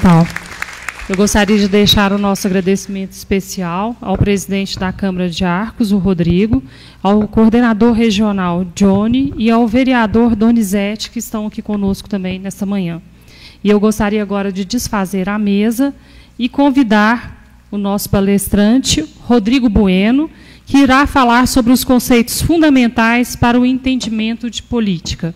Tal. Eu gostaria de deixar o nosso agradecimento especial ao presidente da Câmara de Arcos, o Rodrigo, ao coordenador regional, Johnny, e ao vereador Donizete, que estão aqui conosco também nesta manhã. E eu gostaria agora de desfazer a mesa e convidar o nosso palestrante, Rodrigo Bueno, que irá falar sobre os conceitos fundamentais para o entendimento de política.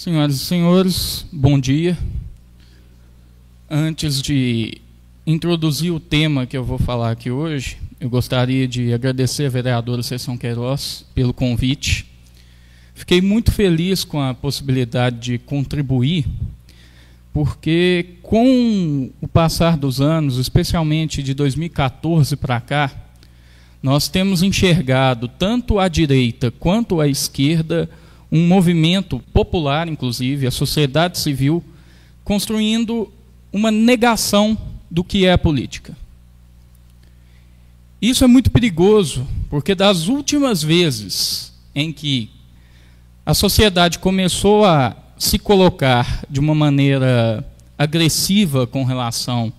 Senhoras e senhores, bom dia. Antes de introduzir o tema que eu vou falar aqui hoje, eu gostaria de agradecer a vereadora Cessão Queiroz pelo convite. Fiquei muito feliz com a possibilidade de contribuir, porque com o passar dos anos, especialmente de 2014 para cá, nós temos enxergado tanto à direita quanto à esquerda um movimento popular, inclusive, a sociedade civil, construindo uma negação do que é a política. Isso é muito perigoso, porque das últimas vezes em que a sociedade começou a se colocar de uma maneira agressiva com relação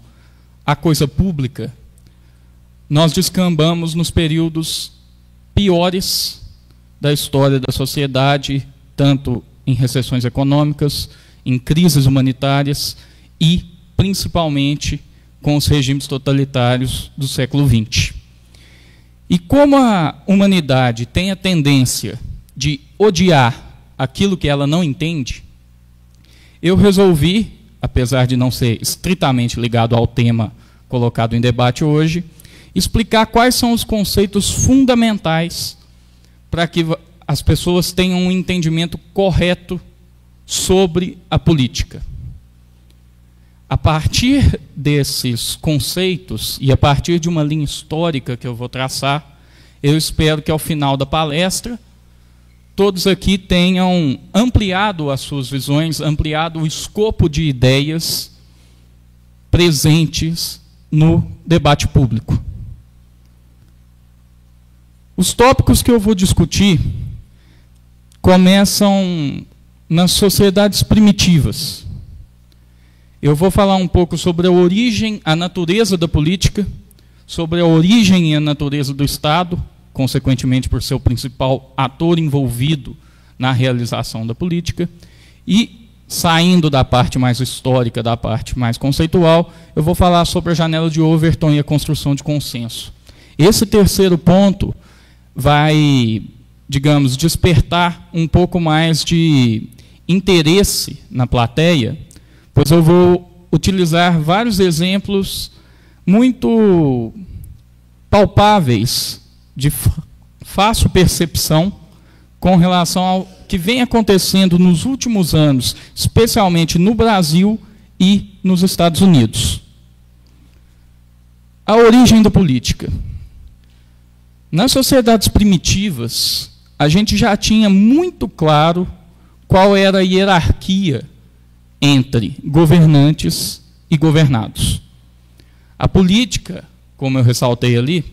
à coisa pública, nós descambamos nos períodos piores da história da sociedade, tanto em recessões econômicas, em crises humanitárias e, principalmente, com os regimes totalitários do século XX. E como a humanidade tem a tendência de odiar aquilo que ela não entende, eu resolvi, apesar de não ser estritamente ligado ao tema colocado em debate hoje, explicar quais são os conceitos fundamentais para que as pessoas tenham um entendimento correto sobre a política. A partir desses conceitos e a partir de uma linha histórica que eu vou traçar, eu espero que ao final da palestra todos aqui tenham ampliado as suas visões, ampliado o escopo de ideias presentes no debate público. Os tópicos que eu vou discutir começam nas sociedades primitivas. Eu vou falar um pouco sobre a origem, a natureza da política, sobre a origem e a natureza do Estado, consequentemente por ser o principal ator envolvido na realização da política, e, saindo da parte mais histórica, da parte mais conceitual, eu vou falar sobre a janela de Overton e a construção de consenso. Esse terceiro ponto vai, digamos, despertar um pouco mais de interesse na plateia, pois eu vou utilizar vários exemplos muito palpáveis, de fácil percepção, com relação ao que vem acontecendo nos últimos anos, especialmente no Brasil e nos Estados Unidos. A origem da política. Nas sociedades primitivas, a gente já tinha muito claro qual era a hierarquia entre governantes e governados. A política, como eu ressaltei ali,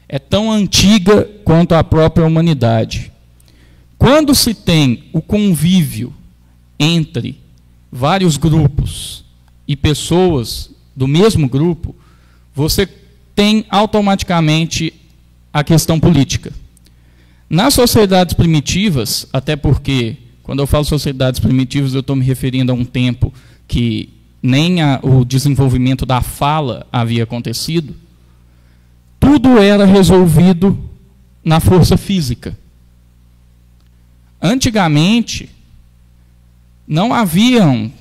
é tão antiga quanto a própria humanidade. Quando se tem o convívio entre vários grupos e pessoas do mesmo grupo, você tem automaticamente a questão política. Nas sociedades primitivas, até porque Quando eu falo sociedades primitivas, eu estou me referindo a um tempo que nem o desenvolvimento da fala havia acontecido. Tudo era resolvido na força física. Antigamente, não haviam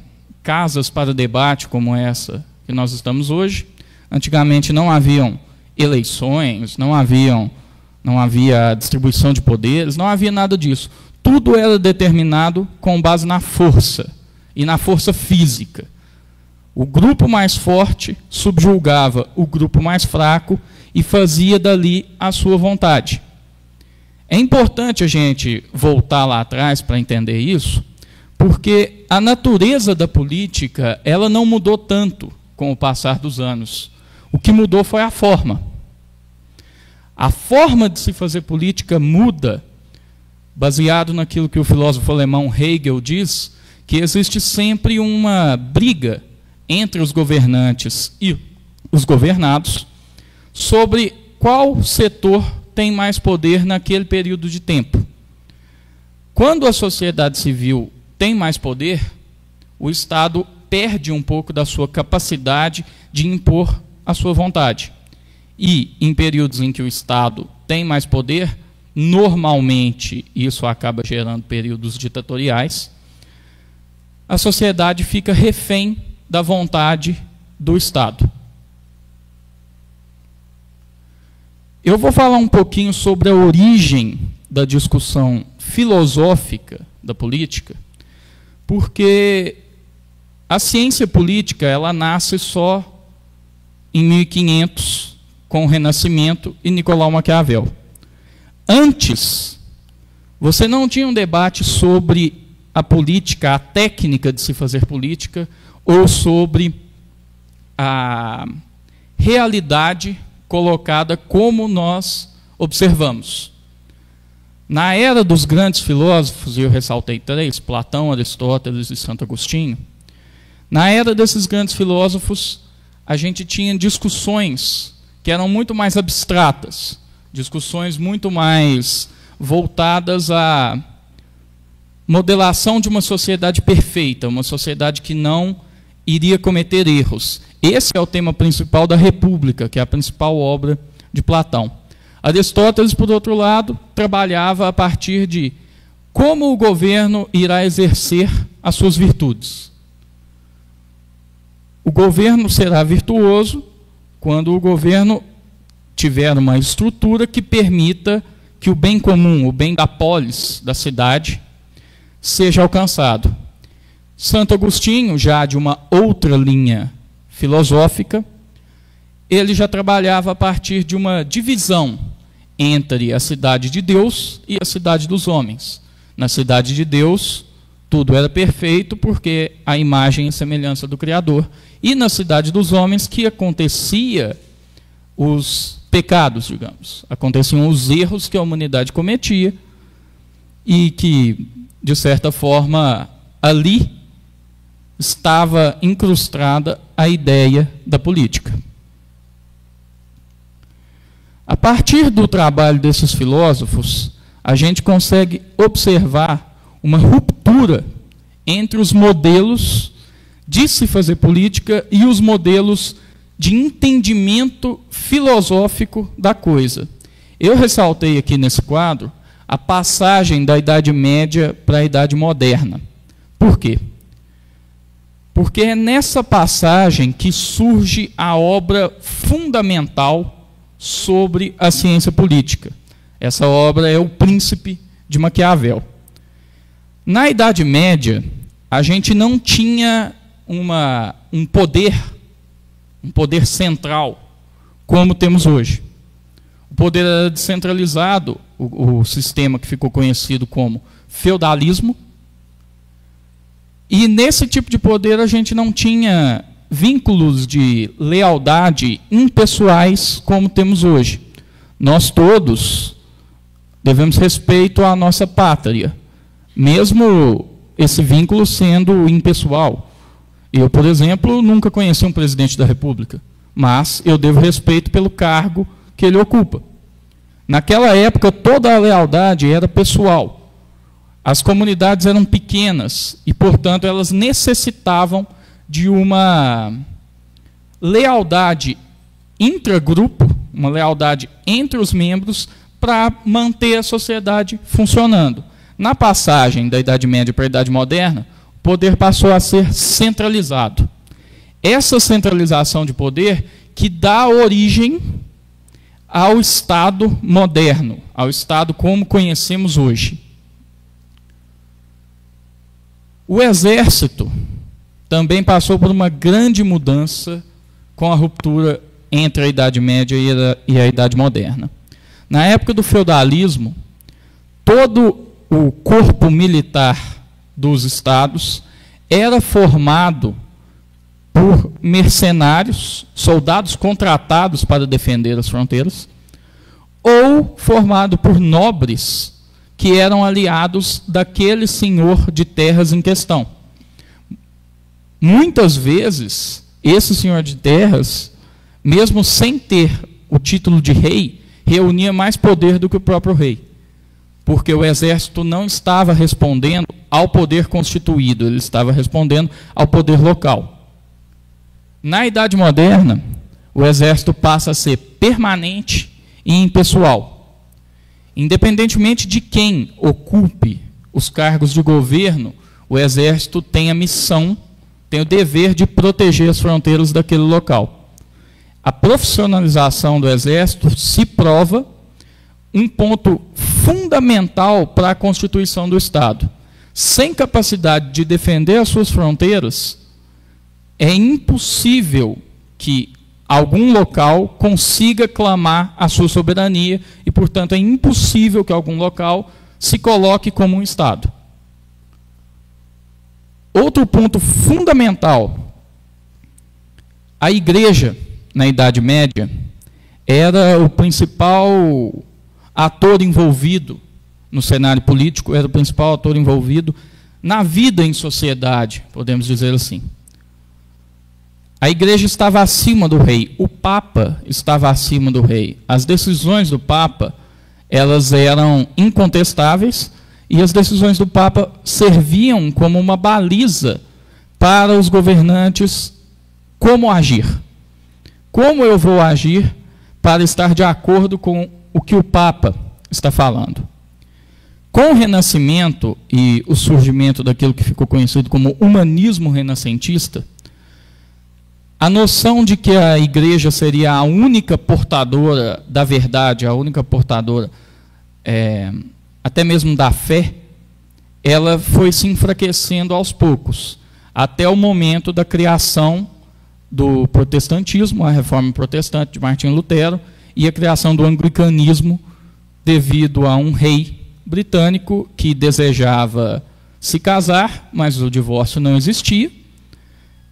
casas para debate como essa que nós estamos hoje. Antigamente não haviam eleições, não havia distribuição de poderes, não havia nada disso. Tudo era determinado com base na força e na força física. O grupo mais forte subjugava o grupo mais fraco e fazia dali a sua vontade. É importante a gente voltar lá atrás para entender isso, porque a natureza da política ela não mudou tanto com o passar dos anos. O que mudou foi a forma. A forma de se fazer política muda, baseado naquilo que o filósofo alemão Hegel diz, que existe sempre uma briga entre os governantes e os governados sobre qual setor tem mais poder naquele período de tempo. Quando a sociedade civil tem mais poder, o Estado perde um pouco da sua capacidade de impor a sua vontade. E, em períodos em que o Estado tem mais poder, normalmente isso acaba gerando períodos ditatoriais, a sociedade fica refém da vontade do Estado. Eu vou falar um pouquinho sobre a origem da discussão filosófica da política, porque a ciência política ela nasce só em 1500, com o Renascimento e Nicolau Maquiavel. Antes, você não tinha um debate sobre a política, a técnica de se fazer política, ou sobre a realidade colocada como nós observamos. Na era dos grandes filósofos, e eu ressaltei 3, Platão, Aristóteles e Santo Agostinho, na era desses grandes filósofos, a gente tinha discussões que eram muito mais abstratas, discussões muito mais voltadas à modelação de uma sociedade perfeita, uma sociedade que não iria cometer erros. Esse é o tema principal da República, que é a principal obra de Platão. Aristóteles, por outro lado, trabalhava a partir de como o governo irá exercer as suas virtudes. O governo será virtuoso quando o governo tiver uma estrutura que permita que o bem comum, o bem da polis, da cidade, seja alcançado. Santo Agostinho, já de uma outra linha filosófica, ele já trabalhava a partir de uma divisão entre a cidade de Deus e a cidade dos homens. Na cidade de Deus, tudo era perfeito porque a imagem e semelhança do Criador. E na cidade dos homens que acontecia os pecados, digamos. Aconteciam os erros que a humanidade cometia e que, de certa forma, ali estava incrustada a ideia da política. A partir do trabalho desses filósofos, a gente consegue observar uma ruptura entre os modelos de se fazer política e os modelos de entendimento filosófico da coisa. Eu ressaltei aqui nesse quadro a passagem da Idade Média para a Idade Moderna. Por quê? Porque é nessa passagem que surge a obra fundamental sobre a ciência política. Essa obra é O Príncipe de Maquiavel. Na Idade Média, a gente não tinha um poder central, como temos hoje. O poder era descentralizado, o sistema que ficou conhecido como feudalismo, e nesse tipo de poder a gente não tinha vínculos de lealdade impessoais como temos hoje. Nós todos devemos respeito à nossa pátria, mesmo esse vínculo sendo impessoal. Eu, por exemplo, nunca conheci um presidente da República, mas eu devo respeito pelo cargo que ele ocupa. Naquela época, toda a lealdade era pessoal. as comunidades eram pequenas e, portanto, elas necessitavam de uma lealdade intragrupo, uma lealdade entre os membros para manter a sociedade funcionando. Na passagem da Idade Média para a Idade Moderna, o poder passou a ser centralizado. Essa centralização de poder que dá origem ao Estado moderno, ao Estado como conhecemos hoje. O Exército também passou por uma grande mudança com a ruptura entre a Idade Média e a Idade Moderna. Na época do feudalismo, todo o corpo militar dos estados era formado por mercenários, soldados contratados para defender as fronteiras, ou formado por nobres que eram aliados daquele senhor de terras em questão. Muitas vezes, esse senhor de terras, mesmo sem ter o título de rei, reunia mais poder do que o próprio rei, porque o exército não estava respondendo ao poder constituído, ele estava respondendo ao poder local. Na Idade Moderna, o exército passa a ser permanente e impessoal. Independentemente de quem ocupe os cargos de governo, o exército tem a missão, tem o dever de proteger as fronteiras daquele local. A profissionalização do exército se prova um ponto fundamental para a constituição do Estado. Sem capacidade de defender as suas fronteiras, é impossível que algum local consiga clamar a sua soberania e, portanto, é impossível que algum local se coloque como um Estado. Outro ponto fundamental, a Igreja, na Idade Média, era o principal ator envolvido no cenário político, era o principal ator envolvido na vida em sociedade, podemos dizer assim. A Igreja estava acima do rei, o Papa estava acima do rei. As decisões do Papa, elas eram incontestáveis, e as decisões do Papa serviam como uma baliza para os governantes como agir. Como eu vou agir para estar de acordo com o que o Papa está falando? Com o Renascimento e o surgimento daquilo que ficou conhecido como humanismo renascentista, a noção de que a Igreja seria a única portadora da verdade, a única portadora até mesmo da fé, ela foi se enfraquecendo aos poucos, até o momento da criação do protestantismo, a reforma protestante de Martinho Lutero, e a criação do anglicanismo, devido a um rei britânico que desejava se casar, mas o divórcio não existia.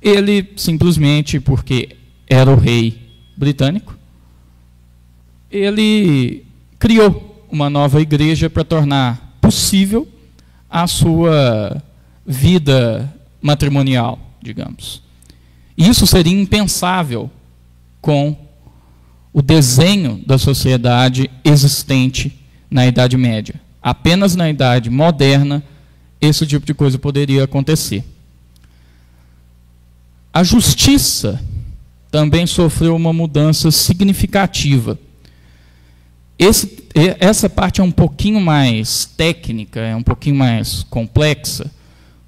Ele, simplesmente porque era o rei britânico, ele criou uma nova igreja para tornar possível a sua vida matrimonial, digamos. Isso seria impensável com o desenho da sociedade existente na Idade Média. Apenas na Idade Moderna, esse tipo de coisa poderia acontecer. A justiça também sofreu uma mudança significativa. Essa parte é um pouquinho mais técnica, é um pouquinho mais complexa,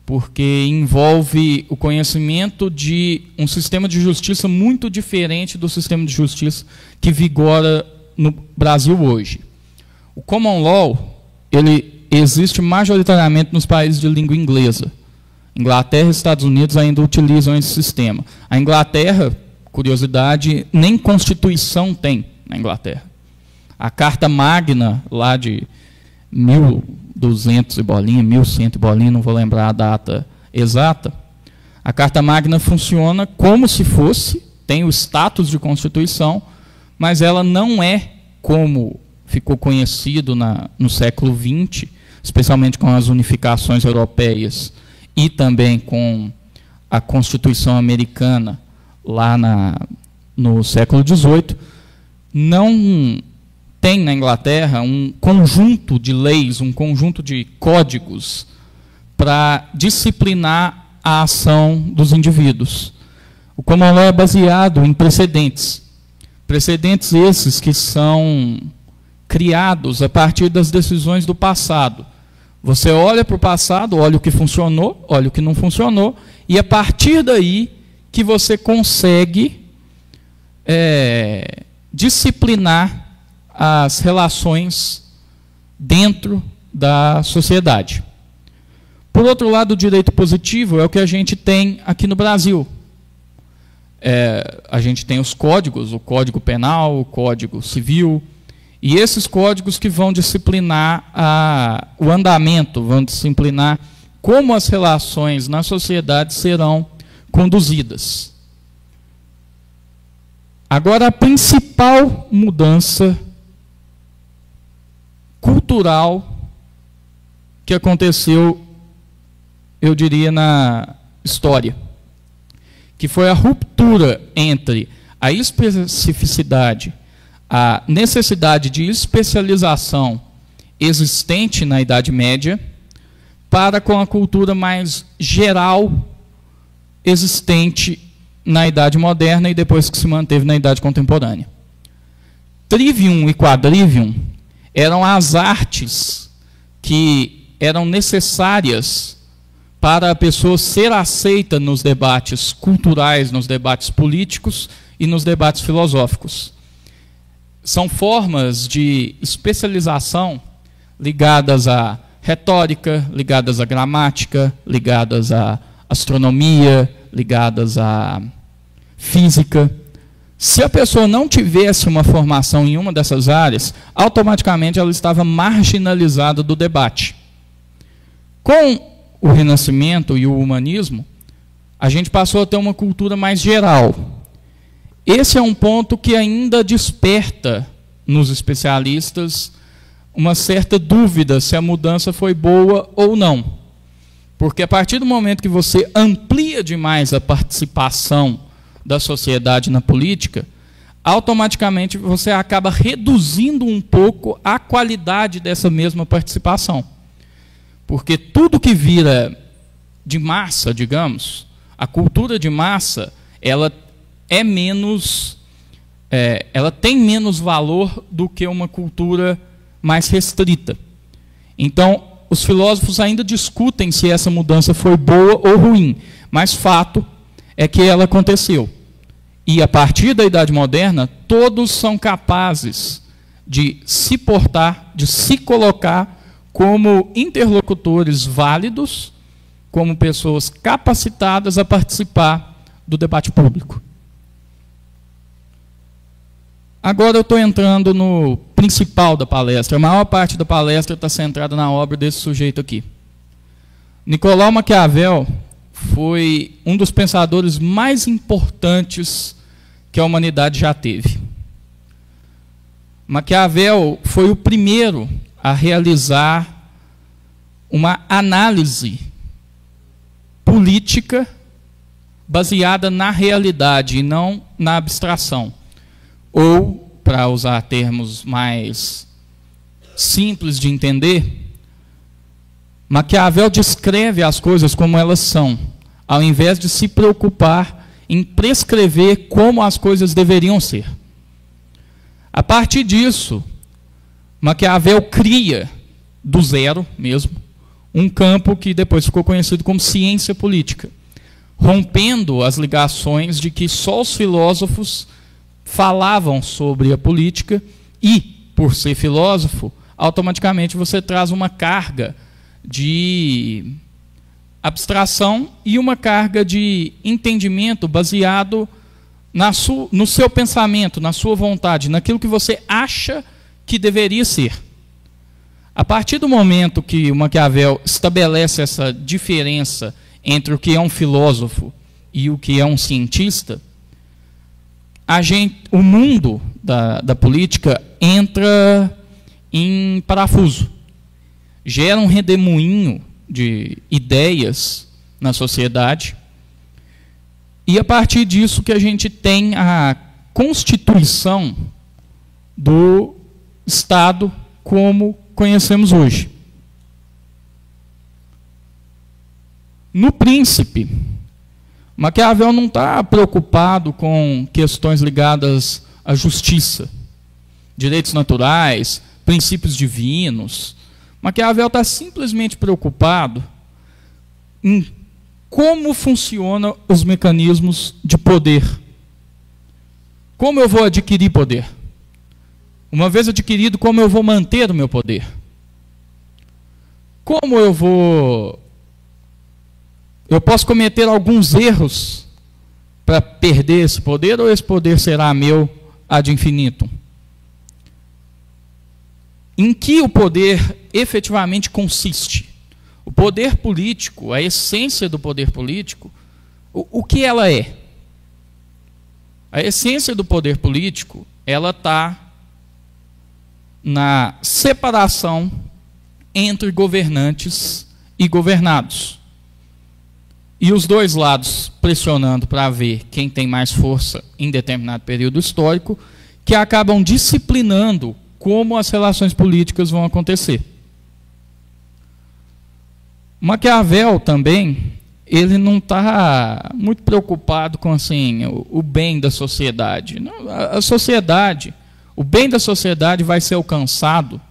porque envolve o conhecimento de um sistema de justiça muito diferente do sistema de justiça que vigora no Brasil hoje. O common law, ele existe majoritariamente nos países de língua inglesa. Inglaterra e Estados Unidos ainda utilizam esse sistema. A Inglaterra, curiosidade, nem Constituição tem na Inglaterra. A Carta Magna, lá de 1200 e bolinha, 1100 e bolinha, não vou lembrar a data exata, a Carta Magna funciona como se fosse, tem o status de Constituição, mas ela não é como ficou conhecido no século XX, especialmente com as unificações europeias e também com a Constituição americana lá no século XVIII, não tem na Inglaterra um conjunto de leis, um conjunto de códigos para disciplinar a ação dos indivíduos. O common law é baseado em precedentes. Precedentes esses que são criados a partir das decisões do passado. Você olha para o passado, olha o que funcionou, olha o que não funcionou, e a partir daí que você consegue disciplinar as relações dentro da sociedade. Por outro lado, o direito positivo é o que a gente tem aqui no Brasil. A gente tem os códigos, o Código Penal, o Código Civil, e esses códigos que vão disciplinar o andamento, vão disciplinar como as relações na sociedade serão conduzidas. Agora, a principal mudança cultural que aconteceu, eu diria, na história, que foi a ruptura entre a especificidade, a necessidade de especialização existente na Idade Média, para com a cultura mais geral existente na Idade Moderna e depois que se manteve na Idade Contemporânea. Trivium e quadrivium eram as artes que eram necessárias para a pessoa ser aceita nos debates culturais, nos debates políticos e nos debates filosóficos. São formas de especialização ligadas à retórica, ligadas à gramática, ligadas à astronomia, ligadas à física. Se a pessoa não tivesse uma formação em uma dessas áreas, automaticamente ela estava marginalizada do debate. Com o Renascimento e o humanismo, a gente passou a ter uma cultura mais geral. Esse é um ponto que ainda desperta nos especialistas uma certa dúvida se a mudança foi boa ou não. Porque a partir do momento que você amplia demais a participação da sociedade na política, automaticamente você acaba reduzindo um pouco a qualidade dessa mesma participação. Porque tudo que vira de massa, digamos, a cultura de massa, ela tem menos valor do que uma cultura mais restrita. Então, os filósofos ainda discutem se essa mudança foi boa ou ruim, mas fato é que ela aconteceu. E a partir da Idade Moderna, todos são capazes de se portar, de se colocar como interlocutores válidos, como pessoas capacitadas a participar do debate público. Agora eu estou entrando no principal da palestra. A maior parte da palestra está centrada na obra desse sujeito aqui. Nicolau Maquiavel foi um dos pensadores mais importantes que a humanidade já teve. Maquiavel foi o primeiro a realizar uma análise política baseada na realidade e não na abstração. Ou, para usar termos mais simples de entender, Maquiavel descreve as coisas como elas são, ao invés de se preocupar em prescrever como as coisas deveriam ser. A partir disso, Maquiavel cria, do zero mesmo, um campo que depois ficou conhecido como ciência política, rompendo as ligações de que só os filósofos falavam sobre a política e, por ser filósofo, automaticamente você traz uma carga de abstração e uma carga de entendimento baseado no seu pensamento, na sua vontade, naquilo que você acha que deveria ser. A partir do momento que o Maquiavel estabelece essa diferença entre o que é um filósofo e o que é um cientista, o mundo da política entra em parafuso. Gera um redemoinho de ideias na sociedade. E a partir disso que a gente tem a constituição do Estado como conhecemos hoje. No Príncipe, Maquiavel não está preocupado com questões ligadas à justiça, direitos naturais, princípios divinos. Maquiavel está simplesmente preocupado em como funcionam os mecanismos de poder. Como eu vou adquirir poder? Uma vez adquirido, como eu vou manter o meu poder? Como eu posso cometer alguns erros para perder esse poder, ou esse poder será meu ad infinitum? Em que o poder efetivamente consiste? O poder político, a essência do poder político, o que ela é? A essência do poder político, ela está na separação entre governantes e governados. E os dois lados pressionando para ver quem tem mais força em determinado período histórico, que acabam disciplinando como as relações políticas vão acontecer. Maquiavel também, ele não está muito preocupado com assim, o bem da sociedade. A sociedade, o bem da sociedade vai ser alcançado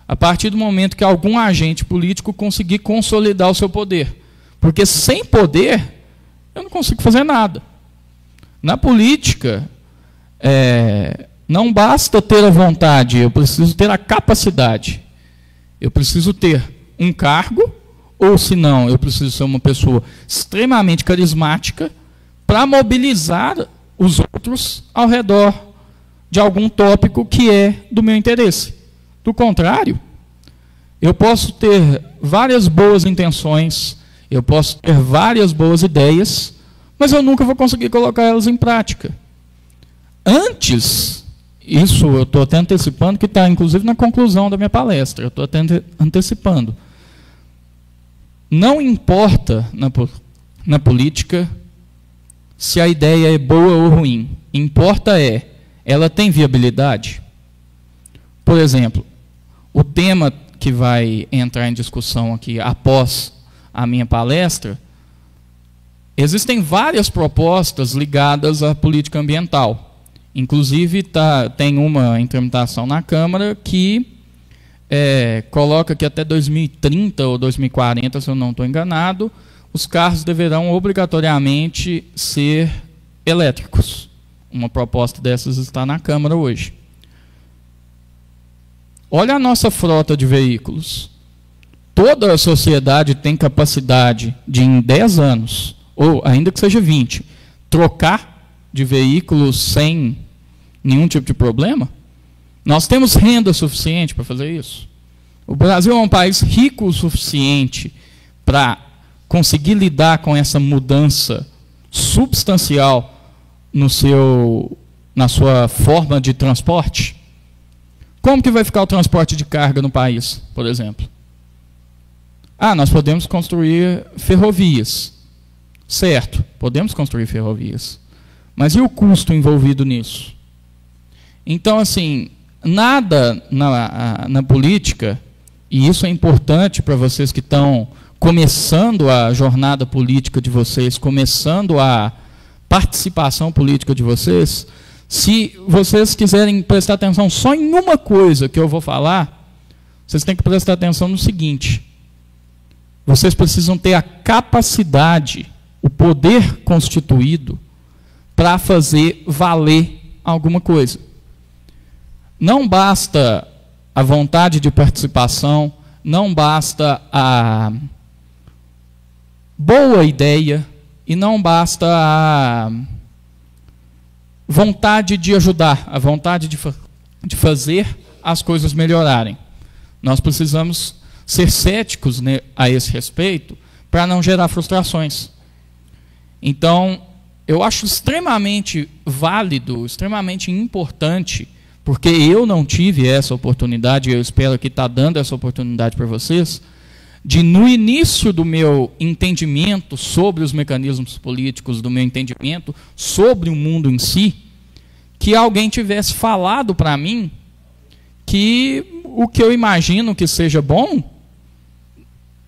a partir do momento que algum agente político conseguir consolidar o seu poder. Porque sem poder, eu não consigo fazer nada. Na política, não basta ter a vontade, eu preciso ter a capacidade. Eu preciso ter um cargo, ou se não, eu preciso ser uma pessoa extremamente carismática para mobilizar os outros ao redor de algum tópico que é do meu interesse. Do contrário, eu posso ter várias boas intenções, eu posso ter várias boas ideias, mas eu nunca vou conseguir colocar elas em prática. Antes, isso eu estou até antecipando, que está inclusive na conclusão da minha palestra, eu estou até antecipando. Não importa na política se a ideia é boa ou ruim. Importa ela tem viabilidade? Por exemplo, o tema que vai entrar em discussão aqui após a minha palestra, existem várias propostas ligadas à política ambiental. Inclusive, tem uma em tramitação na Câmara que coloca que até 2030 ou 2040, se eu não estou enganado, os carros deverão obrigatoriamente ser elétricos. Uma proposta dessas está na Câmara hoje. Olha a nossa frota de veículos. Toda a sociedade tem capacidade de, em 10 anos, ou ainda que seja 20, trocar de veículos sem nenhum tipo de problema? Nós temos renda suficiente para fazer isso? O Brasil é um país rico o suficiente para conseguir lidar com essa mudança substancial na sua forma de transporte? Como que vai ficar o transporte de carga no país, por exemplo? Nós podemos construir ferrovias. Certo, podemos construir ferrovias. Mas e o custo envolvido nisso? Então, assim, nada na política, e isso é importante para vocês que estão começando a jornada política de vocês, começando a participação política de vocês, se vocês quiserem prestar atenção só em uma coisa que eu vou falar, vocês têm que prestar atenção no seguinte: vocês precisam ter a capacidade, o poder constituído para fazer valer alguma coisa. Não basta a vontade de participação, não basta a boa ideia e não basta a vontade de ajudar, a vontade de fazer as coisas melhorarem. Nós precisamos ser céticos a esse respeito para não gerar frustrações. Então, eu acho extremamente válido, extremamente importante, porque eu não tive essa oportunidade, eu espero que está dando essa oportunidade para vocês, de no início do meu entendimento sobre os mecanismos políticos, do meu entendimento sobre o mundo em si, que alguém tivesse falado para mim que o que eu imagino que seja bom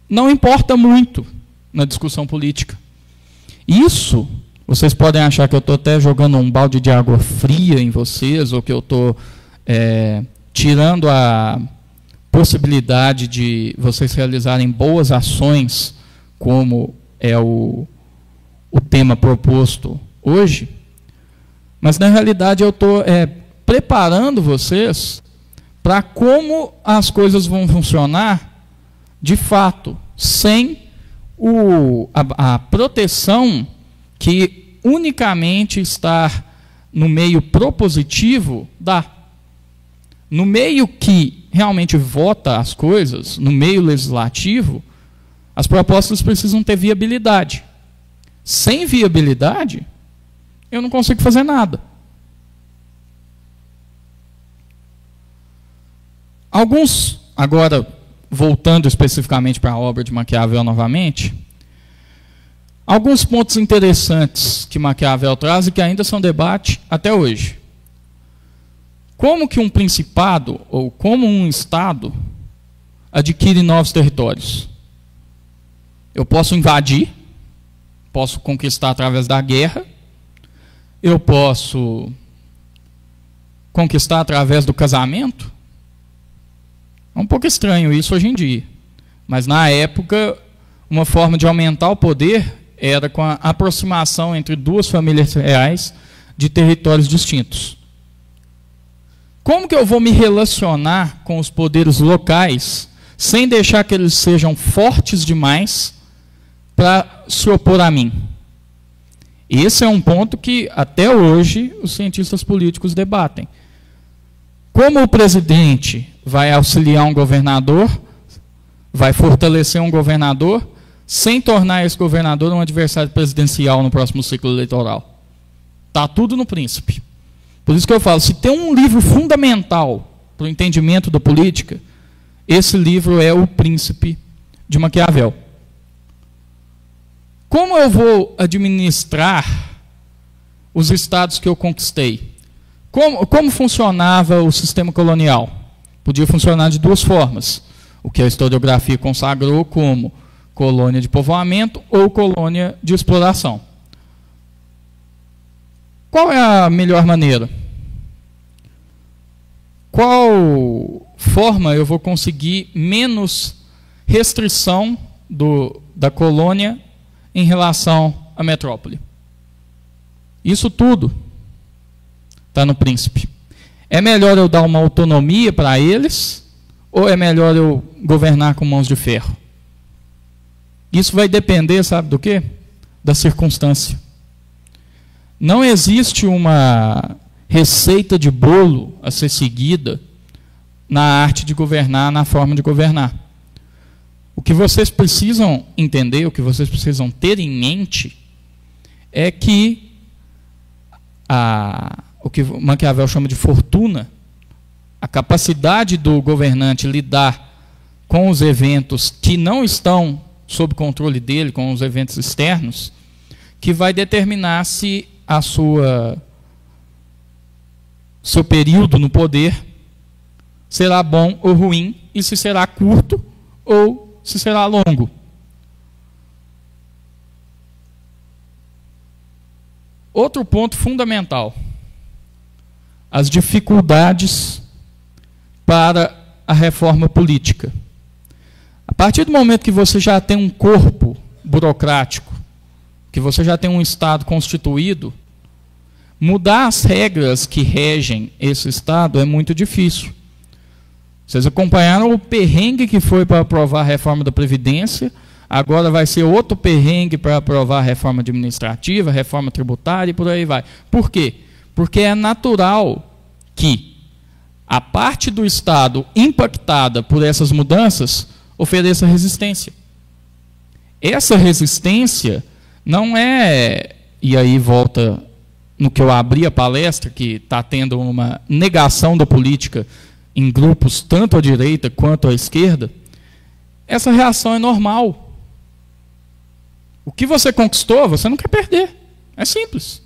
não importa muito na discussão política. Isso, vocês podem achar que eu estou até jogando um balde de água fria em vocês, ou que eu estou tirando a possibilidade de vocês realizarem boas ações, como é o tema proposto hoje, mas na realidade eu estou preparando vocês para como as coisas vão funcionar de fato, sem a proteção que unicamente estar no meio propositivo dá. No meio que realmente vota as coisas, no meio legislativo, as propostas precisam ter viabilidade. Sem viabilidade, eu não consigo fazer nada. Alguns, agora, voltando especificamente para a obra de Maquiavel novamente, alguns pontos interessantes que Maquiavel traz e que ainda são debate até hoje. Como que um principado, ou como um Estado, adquire novos territórios? Eu posso invadir, posso conquistar através da guerra, eu posso conquistar através do casamento. É um pouco estranho isso hoje em dia, mas na época, uma forma de aumentar o poder era com a aproximação entre duas famílias reais de territórios distintos. Como que eu vou me relacionar com os poderes locais sem deixar que eles sejam fortes demais para se opor a mim? Esse é um ponto que até hoje os cientistas políticos debatem. Como o presidente vai auxiliar um governador, vai fortalecer um governador, sem tornar esse governador um adversário presidencial no próximo ciclo eleitoral? Está tudo no Príncipe. Por isso que eu falo, se tem um livro fundamental para o entendimento da política, esse livro é O Príncipe, de Maquiavel. Como eu vou administrar os estados que eu conquistei? Como funcionava o sistema colonial? Podia funcionar de duas formas, o que a historiografia consagrou como colônia de povoamento ou colônia de exploração. Qual é a melhor maneira? Qual forma eu vou conseguir menos restrição da colônia em relação à metrópole? Isso tudo está no Príncipe. É melhor eu dar uma autonomia para eles, ou é melhor eu governar com mãos de ferro? Isso vai depender, sabe do quê? Da circunstância. Não existe uma receita de bolo a ser seguida na arte de governar, na forma de governar. O que vocês precisam entender, o que vocês precisam ter em mente, é que o que Maquiavel chama de fortuna, a capacidade do governante lidar com os eventos que não estão sob controle dele, com os eventos externos, que vai determinar se seu período no poder será bom ou ruim, e se será curto ou se será longo. Outro ponto fundamental: as dificuldades para a reforma política. A partir do momento que você já tem um corpo burocrático, que você já tem um Estado constituído, mudar as regras que regem esse Estado é muito difícil. Vocês acompanharam o perrengue que foi para aprovar a reforma da Previdência, agora vai ser outro perrengue para aprovar a reforma administrativa, a reforma tributária e por aí vai. Por quê? Porque é natural que a parte do Estado impactada por essas mudanças ofereça resistência. Essa resistência não é, e aí volta no que eu abri a palestra, que está tendo uma negação da política em grupos tanto à direita quanto à esquerda. Essa reação é normal. O que você conquistou, você não quer perder. É simples.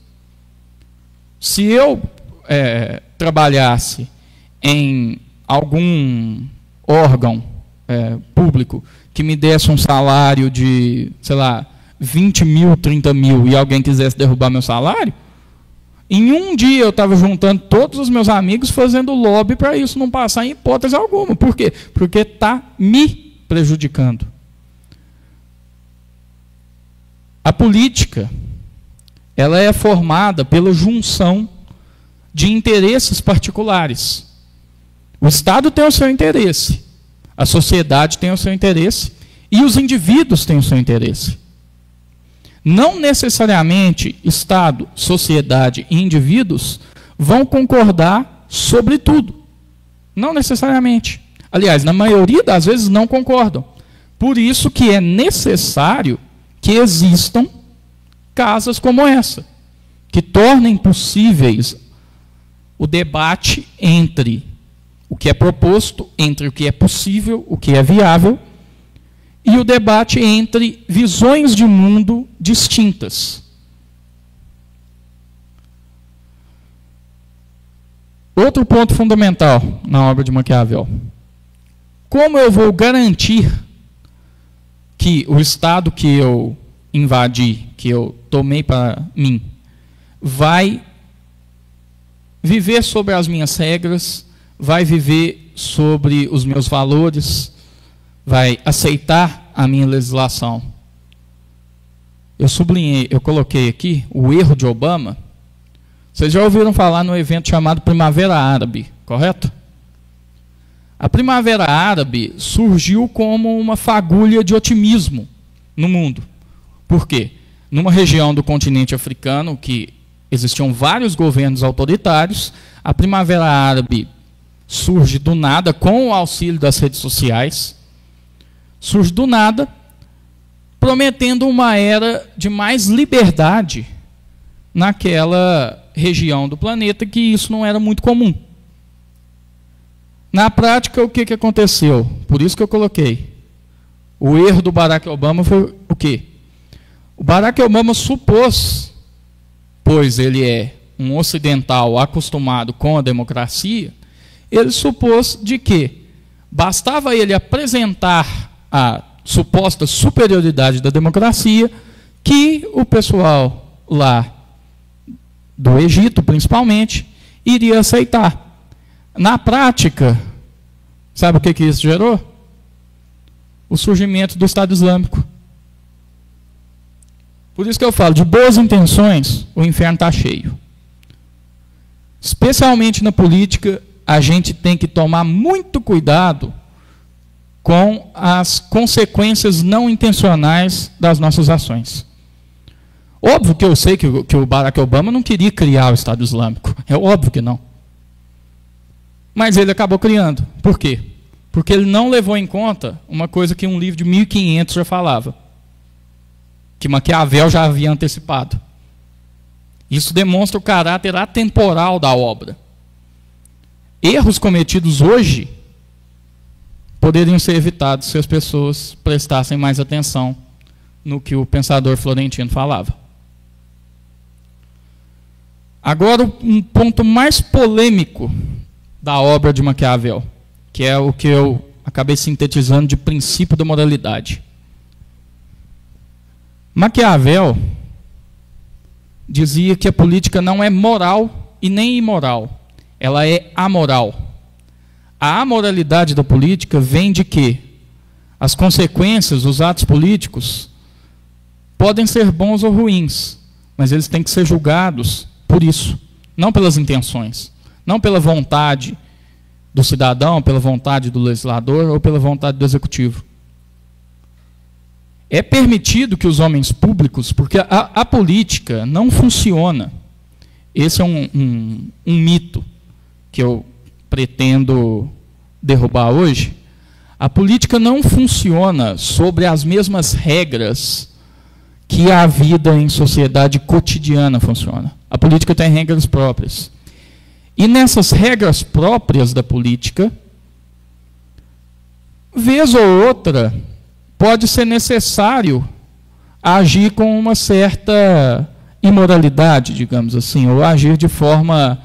Se eu trabalhasse em algum órgão público que me desse um salário de, sei lá, 20 mil, 30 mil, e alguém quisesse derrubar meu salário, em um dia eu estava juntando todos os meus amigos fazendo lobby para isso não passar em hipótese alguma. Por quê? Porque está me prejudicando. A política, ela é formada pela junção de interesses particulares. O Estado tem o seu interesse, a sociedade tem o seu interesse e os indivíduos têm o seu interesse. Não necessariamente Estado, sociedade e indivíduos vão concordar sobre tudo. Não necessariamente. Aliás, na maioria das vezes não concordam. Por isso que é necessário que existam casas como essa, que tornem possíveis o debate entre o que é proposto, entre o que é possível, o que é viável, e o debate entre visões de mundo distintas. Outro ponto fundamental na obra de Maquiavel. Como eu vou garantir que o Estado que eu invadi, que eu tomei para mim, vai viver sobre as minhas regras, vai viver sobre os meus valores, vai aceitar a minha legislação? Eu sublinhei, eu coloquei aqui o erro de Obama. Vocês já ouviram falar no evento chamado Primavera Árabe, correto? A Primavera Árabe surgiu como uma fagulha de otimismo no mundo. Por quê? Numa região do continente africano, que existiam vários governos autoritários, a Primavera Árabe surge do nada, com o auxílio das redes sociais, surge do nada, prometendo uma era de mais liberdade naquela região do planeta, que isso não era muito comum. Na prática, o que aconteceu? Por isso que eu coloquei. O erro do Barack Obama foi o quê? O Barack Obama supôs, pois ele é um ocidental acostumado com a democracia, ele supôs de que bastava ele apresentar a suposta superioridade da democracia, que o pessoal lá do Egito, principalmente, iria aceitar. Na prática, sabe o que isso gerou? O surgimento do Estado Islâmico. Por isso que eu falo, de boas intenções, o inferno está cheio. Especialmente na política, a gente tem que tomar muito cuidado com as consequências não intencionais das nossas ações. Óbvio que eu sei que o Barack Obama não queria criar o Estado Islâmico. É óbvio que não. Mas ele acabou criando. Por quê? Porque ele não levou em conta uma coisa que um livro de 1500 já falava, que Maquiavel já havia antecipado. Isso demonstra o caráter atemporal da obra. Erros cometidos hoje poderiam ser evitados se as pessoas prestassem mais atenção no que o pensador florentino falava. Agora, um ponto mais polêmico da obra de Maquiavel, que é o que eu acabei sintetizando de princípio da moralidade. Maquiavel dizia que a política não é moral e nem imoral, ela é amoral. A amoralidade da política vem de que as consequências, os atos políticos, podem ser bons ou ruins, mas eles têm que ser julgados por isso, não pelas intenções, não pela vontade do cidadão, pela vontade do legislador ou pela vontade do executivo. É permitido que os homens públicos, porque a política não funciona. Esse é um mito que eu pretendo derrubar hoje. A política não funciona sobre as mesmas regras que a vida em sociedade cotidiana funciona. A política tem regras próprias. E nessas regras próprias da política, vez ou outra, pode ser necessário agir com uma certa imoralidade, digamos assim, ou agir de forma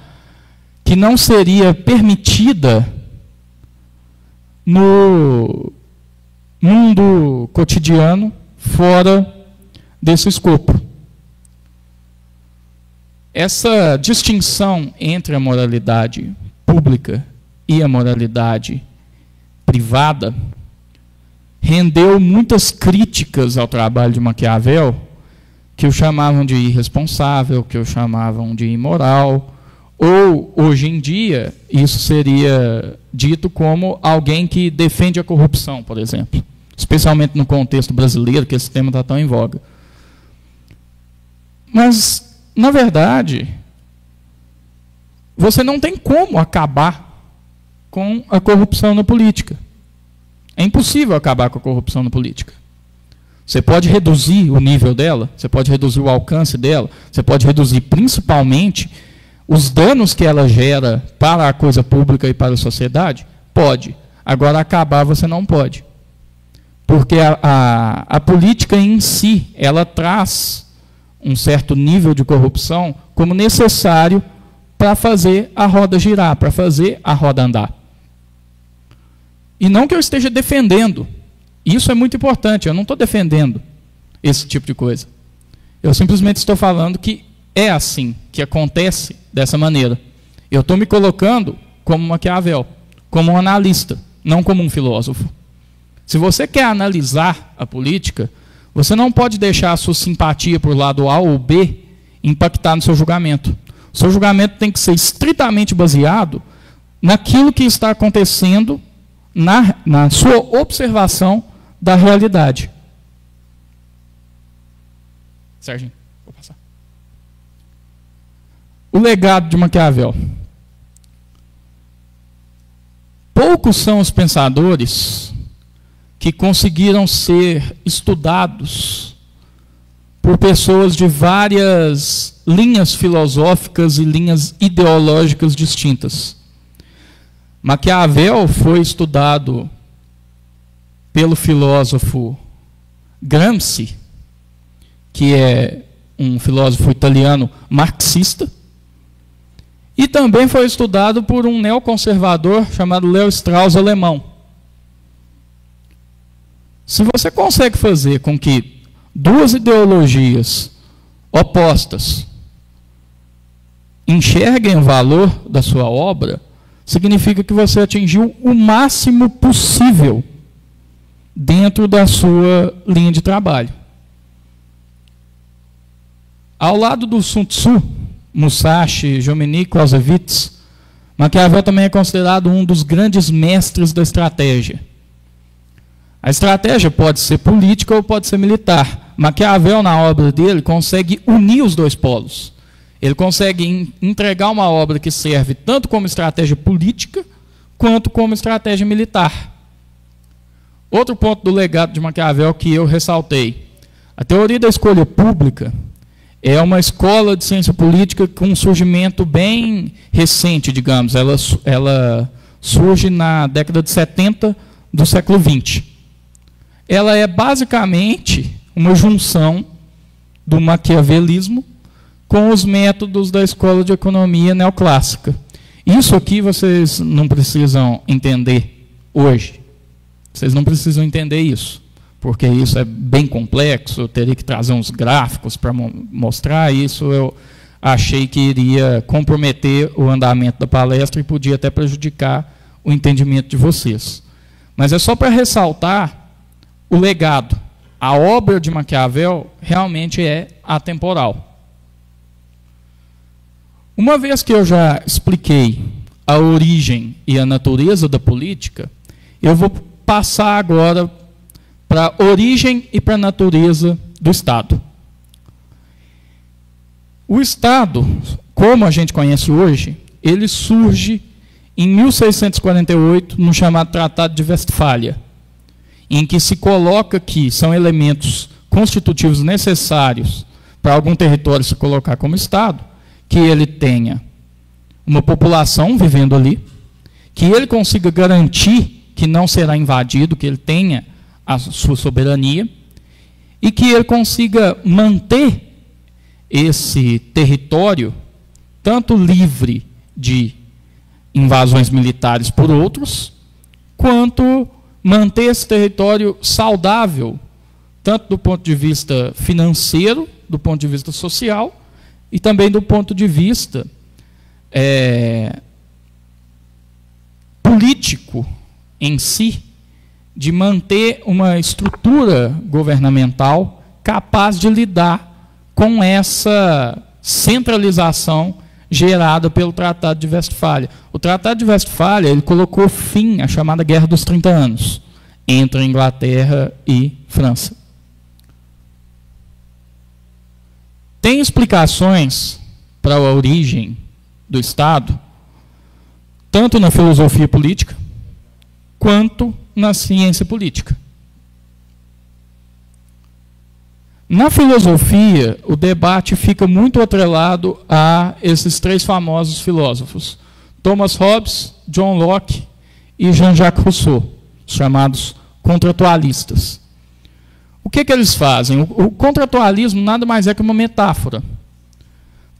que não seria permitida no mundo cotidiano fora desse escopo. Essa distinção entre a moralidade pública e a moralidade privada rendeu muitas críticas ao trabalho de Maquiavel, que o chamavam de irresponsável, que o chamavam de imoral, ou, hoje em dia, isso seria dito como alguém que defende a corrupção, por exemplo, especialmente no contexto brasileiro, que esse tema está tão em voga. Mas, na verdade, você não tem como acabar com a corrupção na política. É impossível acabar com a corrupção na política. Você pode reduzir o nível dela, você pode reduzir o alcance dela, você pode reduzir principalmente os danos que ela gera para a coisa pública e para a sociedade? Pode. Agora, acabar você não pode. Porque a política em si, ela traz um certo nível de corrupção como necessário para fazer a roda girar, para fazer a roda andar. E não que eu esteja defendendo. Isso é muito importante. Eu não estou defendendo esse tipo de coisa. Eu simplesmente estou falando que é assim, que acontece dessa maneira. Eu estou me colocando como Maquiavel, como um analista, não como um filósofo. Se você quer analisar a política, você não pode deixar a sua simpatia por lado A ou B impactar no seu julgamento. O seu julgamento tem que ser estritamente baseado naquilo que está acontecendo na sua observação da realidade. Serginho, vou passar. O legado de Maquiavel. Poucos são os pensadores que conseguiram ser estudados por pessoas de várias linhas filosóficas e linhas ideológicas distintas. Maquiavel foi estudado pelo filósofo Gramsci, que é um filósofo italiano marxista, e também foi estudado por um neoconservador chamado Leo Strauss, alemão. Se você consegue fazer com que duas ideologias opostas enxerguem o valor da sua obra, significa que você atingiu o máximo possível dentro da sua linha de trabalho. Ao lado do Sun Tzu, Musashi, Jomini, Clausewitz, Maquiavel também é considerado um dos grandes mestres da estratégia. A estratégia pode ser política ou pode ser militar. Maquiavel, na obra dele, consegue unir os dois polos. Ele consegue entregar uma obra que serve tanto como estratégia política, quanto como estratégia militar. Outro ponto do legado de Maquiavel que eu ressaltei. A teoria da escolha pública é uma escola de ciência política com um surgimento bem recente, digamos. Ela surge na década de 70 do século XX. Ela é basicamente uma junção do maquiavelismo com os métodos da escola de economia neoclássica. Isso aqui vocês não precisam entender hoje. Vocês não precisam entender isso, porque isso é bem complexo, eu teria que trazer uns gráficos para mostrar isso. Eu achei que iria comprometer o andamento da palestra e podia até prejudicar o entendimento de vocês. Mas é só para ressaltar o legado. A obra de Maquiavel realmente é atemporal. Uma vez que eu já expliquei a origem e a natureza da política, eu vou passar agora para a origem e para a natureza do Estado. O Estado, como a gente conhece hoje, ele surge em 1648, no chamado Tratado de Westfália, em que se coloca que são elementos constitutivos necessários para algum território se colocar como Estado, que ele tenha uma população vivendo ali, que ele consiga garantir que não será invadido, que ele tenha a sua soberania, e que ele consiga manter esse território tanto livre de invasões militares por outros, quanto manter esse território saudável, tanto do ponto de vista financeiro, do ponto de vista social, e também do ponto de vista político em si, de manter uma estrutura governamental capaz de lidar com essa centralização gerada pelo Tratado de Westfália. O Tratado de Westfália ele colocou fim à chamada Guerra dos 30 Anos, entre Inglaterra e França. Tem explicações para a origem do Estado, tanto na filosofia política, quanto na ciência política. Na filosofia, o debate fica muito atrelado a esses três famosos filósofos, Thomas Hobbes, John Locke e Jean-Jacques Rousseau, chamados contratualistas. O que eles fazem? O contratualismo nada mais é que uma metáfora.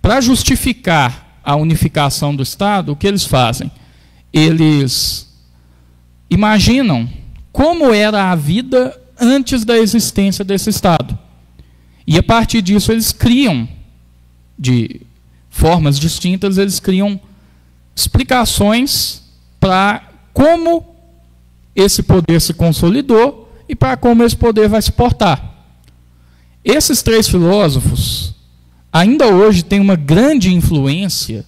Para justificar a unificação do Estado, o que eles fazem? Eles imaginam como era a vida antes da existência desse Estado. E a partir disso eles criam, de formas distintas, eles criam explicações para como esse poder se consolidou e para como esse poder vai se portar. Esses três filósofos ainda hoje têm uma grande influência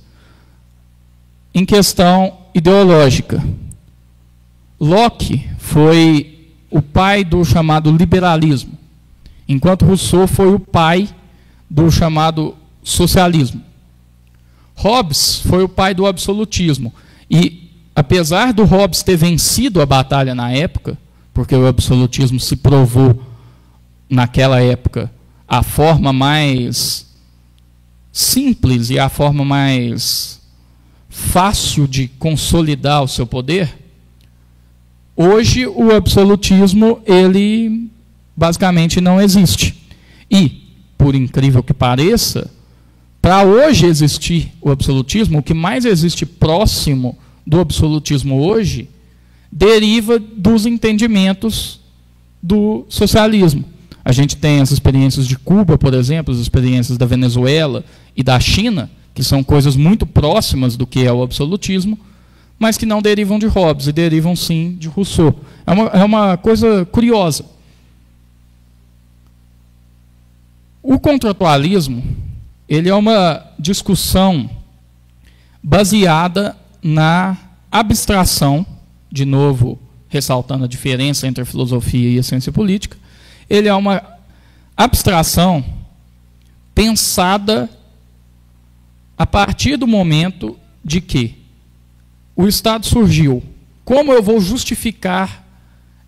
em questão ideológica. Locke foi o pai do chamado liberalismo, enquanto Rousseau foi o pai do chamado socialismo. Hobbes foi o pai do absolutismo. E, apesar do Hobbes ter vencido a batalha na época, porque o absolutismo se provou, naquela época, a forma mais simples e a forma mais fácil de consolidar o seu poder, hoje o absolutismo, ele basicamente não existe. E, por incrível que pareça, para hoje existir o absolutismo, o que mais existe próximo do absolutismo hoje, deriva dos entendimentos do socialismo. A gente tem as experiências de Cuba, por exemplo, as experiências da Venezuela e da China, que são coisas muito próximas do que é o absolutismo, mas que não derivam de Hobbes, e derivam sim de Rousseau. É uma coisa curiosa. O contratualismo, ele é uma discussão baseada na abstração, de novo, ressaltando a diferença entre a filosofia e a ciência política. Ele é uma abstração pensada a partir do momento de que o Estado surgiu. Como eu vou justificar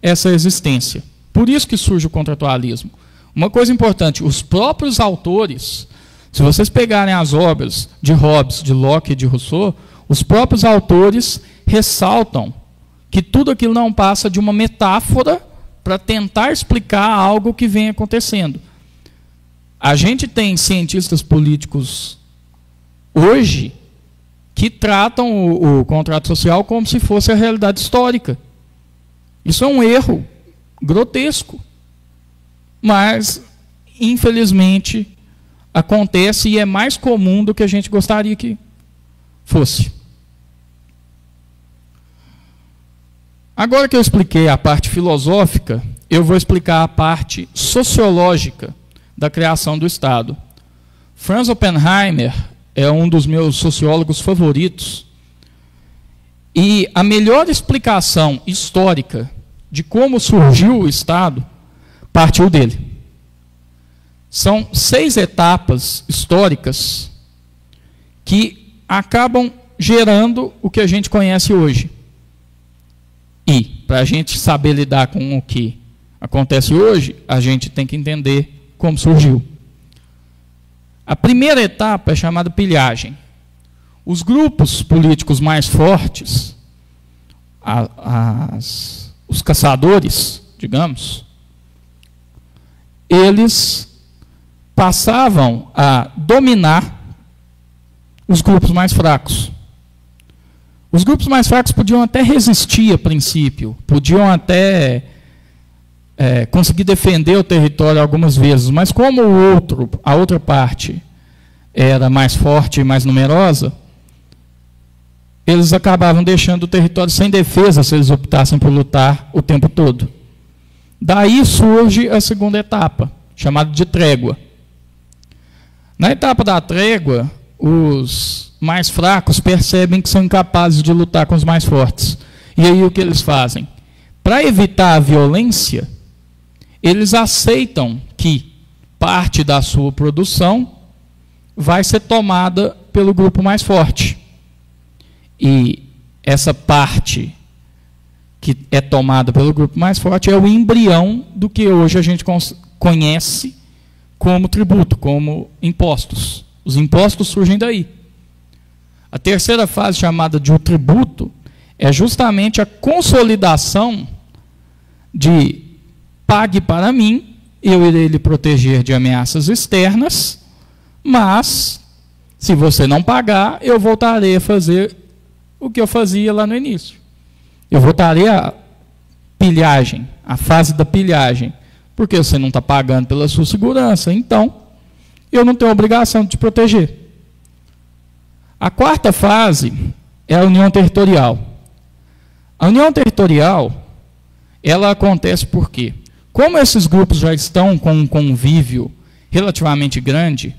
essa existência? Por isso que surge o contratualismo. Uma coisa importante, os próprios autores, se vocês pegarem as obras de Hobbes, de Locke e de Rousseau, os próprios autores ressaltam que tudo aquilo não passa de uma metáfora para tentar explicar algo que vem acontecendo. A gente tem cientistas políticos hoje que tratam o contrato social como se fosse a realidade histórica. Isso é um erro grotesco. Mas, infelizmente, acontece e é mais comum do que a gente gostaria que fosse. Agora que eu expliquei a parte filosófica, eu vou explicar a parte sociológica da criação do Estado. Franz Oppenheimer é um dos meus sociólogos favoritos. E a melhor explicação histórica de como surgiu o Estado partiu dele. São 6 etapas históricas que acabam gerando o que a gente conhece hoje. E, para a gente saber lidar com o que acontece hoje, a gente tem que entender como surgiu. A primeira etapa é chamada pilhagem. Os grupos políticos mais fortes, os caçadores, digamos, eles passavam a dominar os grupos mais fracos. Os grupos mais fracos podiam até resistir a princípio, podiam até conseguir defender o território algumas vezes, mas como a outra parte era mais forte e mais numerosa, eles acabavam deixando o território sem defesa se eles optassem por lutar o tempo todo. Daí surge a segunda etapa, chamada de trégua. Na etapa da trégua, os mais fracos percebem que são incapazes de lutar com os mais fortes. E aí o que eles fazem? Para evitar a violência, eles aceitam que parte da sua produção vai ser tomada pelo grupo mais forte. E essa parte que é tomada pelo grupo mais forte é o embrião do que hoje a gente conhece como tributo, como impostos. Os impostos surgem daí. A terceira fase, chamada de o tributo, é justamente a consolidação de pague para mim, eu irei lhe proteger de ameaças externas, mas, se você não pagar, eu voltarei a fazer o que eu fazia lá no início. Eu voltarei a pilhagem, a fase da pilhagem, porque você não está pagando pela sua segurança, então eu não tenho obrigação de te proteger. A quarta fase é a união territorial. A união territorial, ela acontece por quê? Como esses grupos já estão com um convívio relativamente grande,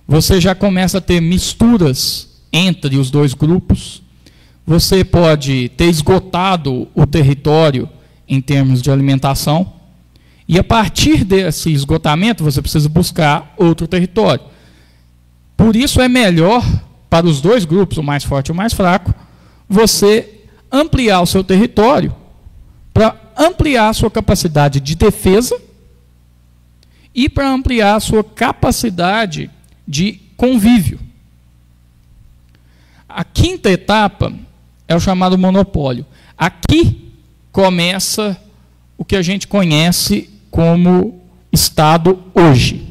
você já começa a ter misturas entre os dois grupos. Você pode ter esgotado o território em termos de alimentação, e a partir desse esgotamento você precisa buscar outro território. Por isso é melhor para os dois grupos, o mais forte e o mais fraco, você ampliar o seu território para ampliar a sua capacidade de defesa e para ampliar a sua capacidade de convívio. A quinta etapa é o chamado monopólio. Aqui começa o que a gente conhece como Estado hoje.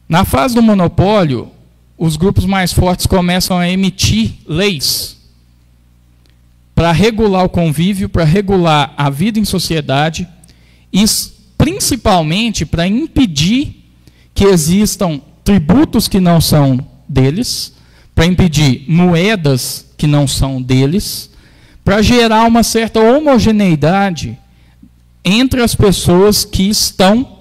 Na fase do monopólio, os grupos mais fortes começam a emitir leis para regular o convívio, para regular a vida em sociedade e principalmente para impedir que existam tributos que não são deles, para impedir moedas que não são deles, para gerar uma certa homogeneidade entre as pessoas que estão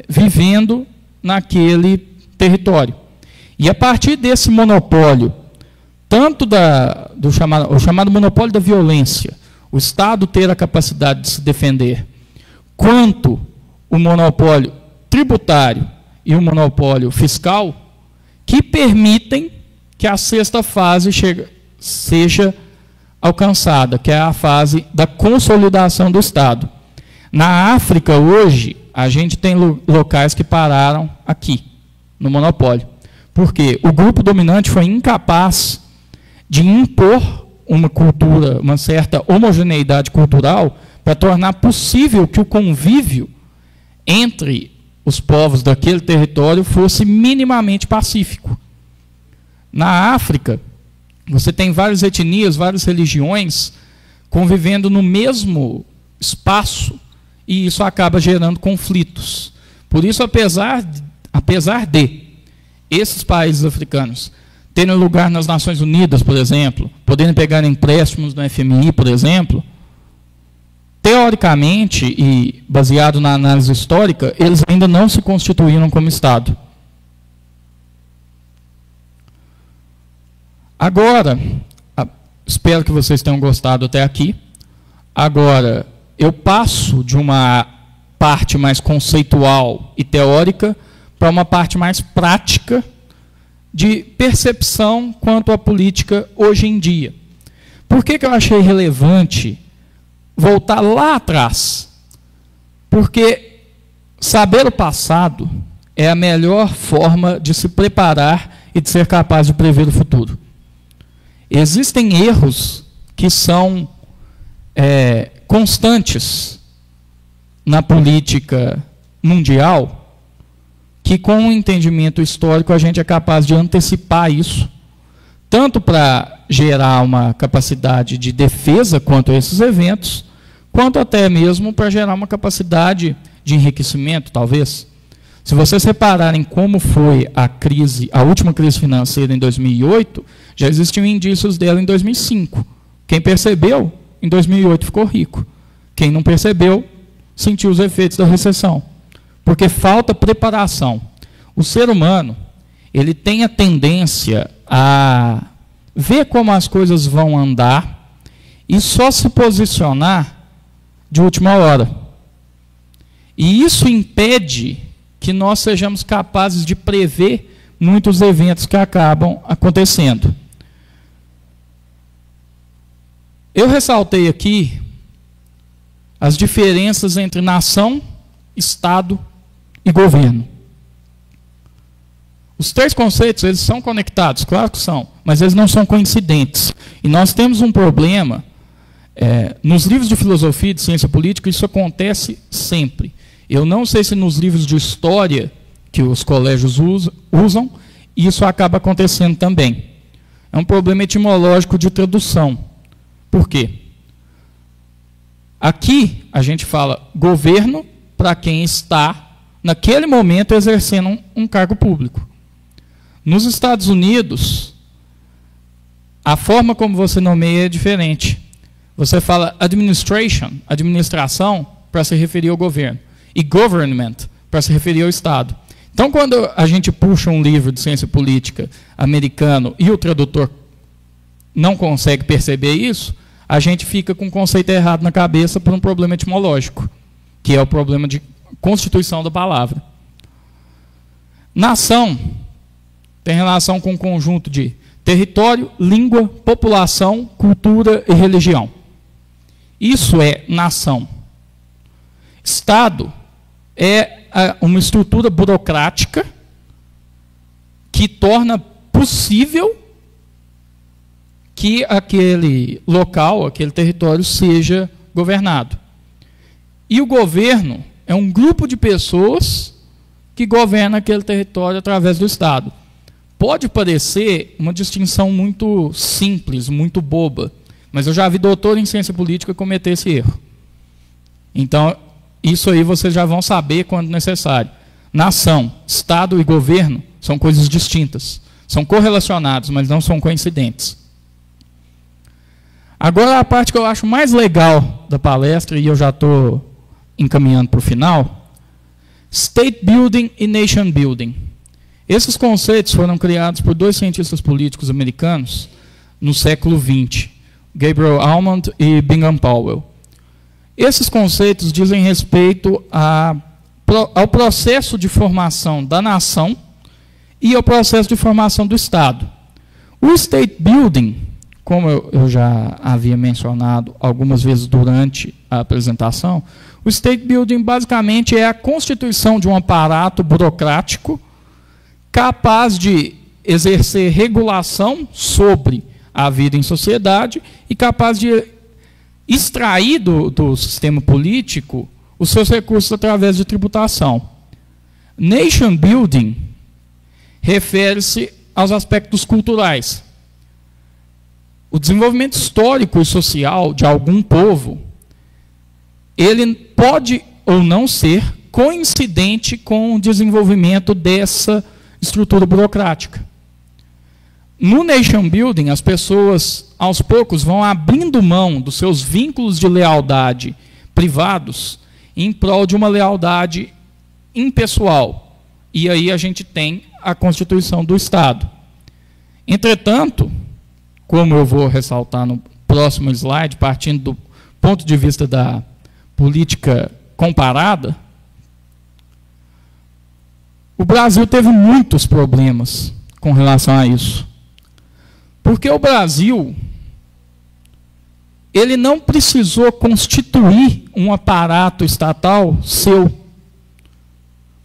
vivendo naquele território. E a partir desse monopólio, tanto o chamado monopólio da violência, o Estado ter a capacidade de se defender, quanto o monopólio tributário e o monopólio fiscal, que permitem que a sexta fase seja alcançada, que é a fase da consolidação do Estado. Na África, hoje, a gente tem locais que pararam aqui, no monopólio. Porque o grupo dominante foi incapaz de impor uma cultura, uma certa homogeneidade cultural, para tornar possível que o convívio entre os povos daquele território fosse minimamente pacífico. Na África, você tem várias etnias, várias religiões convivendo no mesmo espaço, e isso acaba gerando conflitos. Por isso, apesar de esses países africanos terem lugar nas Nações Unidas, por exemplo, poderem pegar empréstimos no FMI, por exemplo, teoricamente e baseado na análise histórica, eles ainda não se constituíram como Estado. Agora, espero que vocês tenham gostado até aqui. Agora, eu passo de uma parte mais conceitual e teórica para uma parte mais prática de percepção quanto à política hoje em dia. Por que eu achei relevante voltar lá atrás? Porque saber o passado é a melhor forma de se preparar e de ser capaz de prever o futuro. Existem erros que são constantes na política mundial, que com o entendimento histórico a gente é capaz de antecipar isso, tanto para gerar uma capacidade de defesa quanto a esses eventos, quanto até mesmo para gerar uma capacidade de enriquecimento, talvez. Se vocês repararem como foi a última crise financeira em 2008, já existiam indícios dela em 2005. Quem percebeu, em 2008 ficou rico. Quem não percebeu, sentiu os efeitos da recessão. Porque falta preparação. O ser humano, ele tem a tendência a ver como as coisas vão andar e só se posicionar de última hora. E isso impede que nós sejamos capazes de prever muitos eventos que acabam acontecendo. Eu ressaltei aqui as diferenças entre nação, Estado e governo. Os três conceitos, eles são conectados, claro que são, mas eles não são coincidentes. E nós temos um problema, nos livros de filosofia e de ciência política, isso acontece sempre. Eu não sei se nos livros de história que os colégios usam, isso acaba acontecendo também. É um problema etimológico de tradução. Por quê? Aqui a gente fala governo para quem está, naquele momento, exercendo um cargo público. Nos Estados Unidos, a forma como você nomeia é diferente. Você fala administration, administração, para se referir ao governo, e government, para se referir ao Estado. Então, quando a gente puxa um livro de ciência política americano e o tradutor não consegue perceber isso, a gente fica com um conceito errado na cabeça por um problema etimológico, que é o problema de constituição da palavra. Nação tem relação com um conjunto de território, língua, população, cultura e religião. Isso é nação. Estado é uma estrutura burocrática que torna possível que aquele local, aquele território seja governado. E o governo é um grupo de pessoas que governa aquele território através do Estado. Pode parecer uma distinção muito simples, muito boba, mas eu já vi doutor em ciência política cometer esse erro. Então, isso aí vocês já vão saber quando necessário. Nação, Estado e governo são coisas distintas. São correlacionados, mas não são coincidentes. Agora, a parte que eu acho mais legal da palestra, e eu já estou encaminhando para o final, State Building e Nation Building. Esses conceitos foram criados por dois cientistas políticos americanos no século XX, Gabriel Almond e Bingham Powell. Esses conceitos dizem respeito ao processo de formação da nação e ao processo de formação do Estado. O State Building, como eu já havia mencionado algumas vezes durante a apresentação, o State Building basicamente é a constituição de um aparato burocrático capaz de exercer regulação sobre a vida em sociedade e capaz de extrair do sistema político os seus recursos através de tributação. Nation Building refere-se aos aspectos culturais. O desenvolvimento histórico e social de algum povo, ele pode ou não ser coincidente com o desenvolvimento dessa estrutura burocrática. No Nation Building, as pessoas, aos poucos, vão abrindo mão dos seus vínculos de lealdade privados em prol de uma lealdade impessoal. E aí a gente tem a constituição do Estado. Entretanto, como eu vou ressaltar no próximo slide, partindo do ponto de vista da política comparada, o Brasil teve muitos problemas com relação a isso. Porque o Brasil, ele não precisou constituir um aparato estatal seu.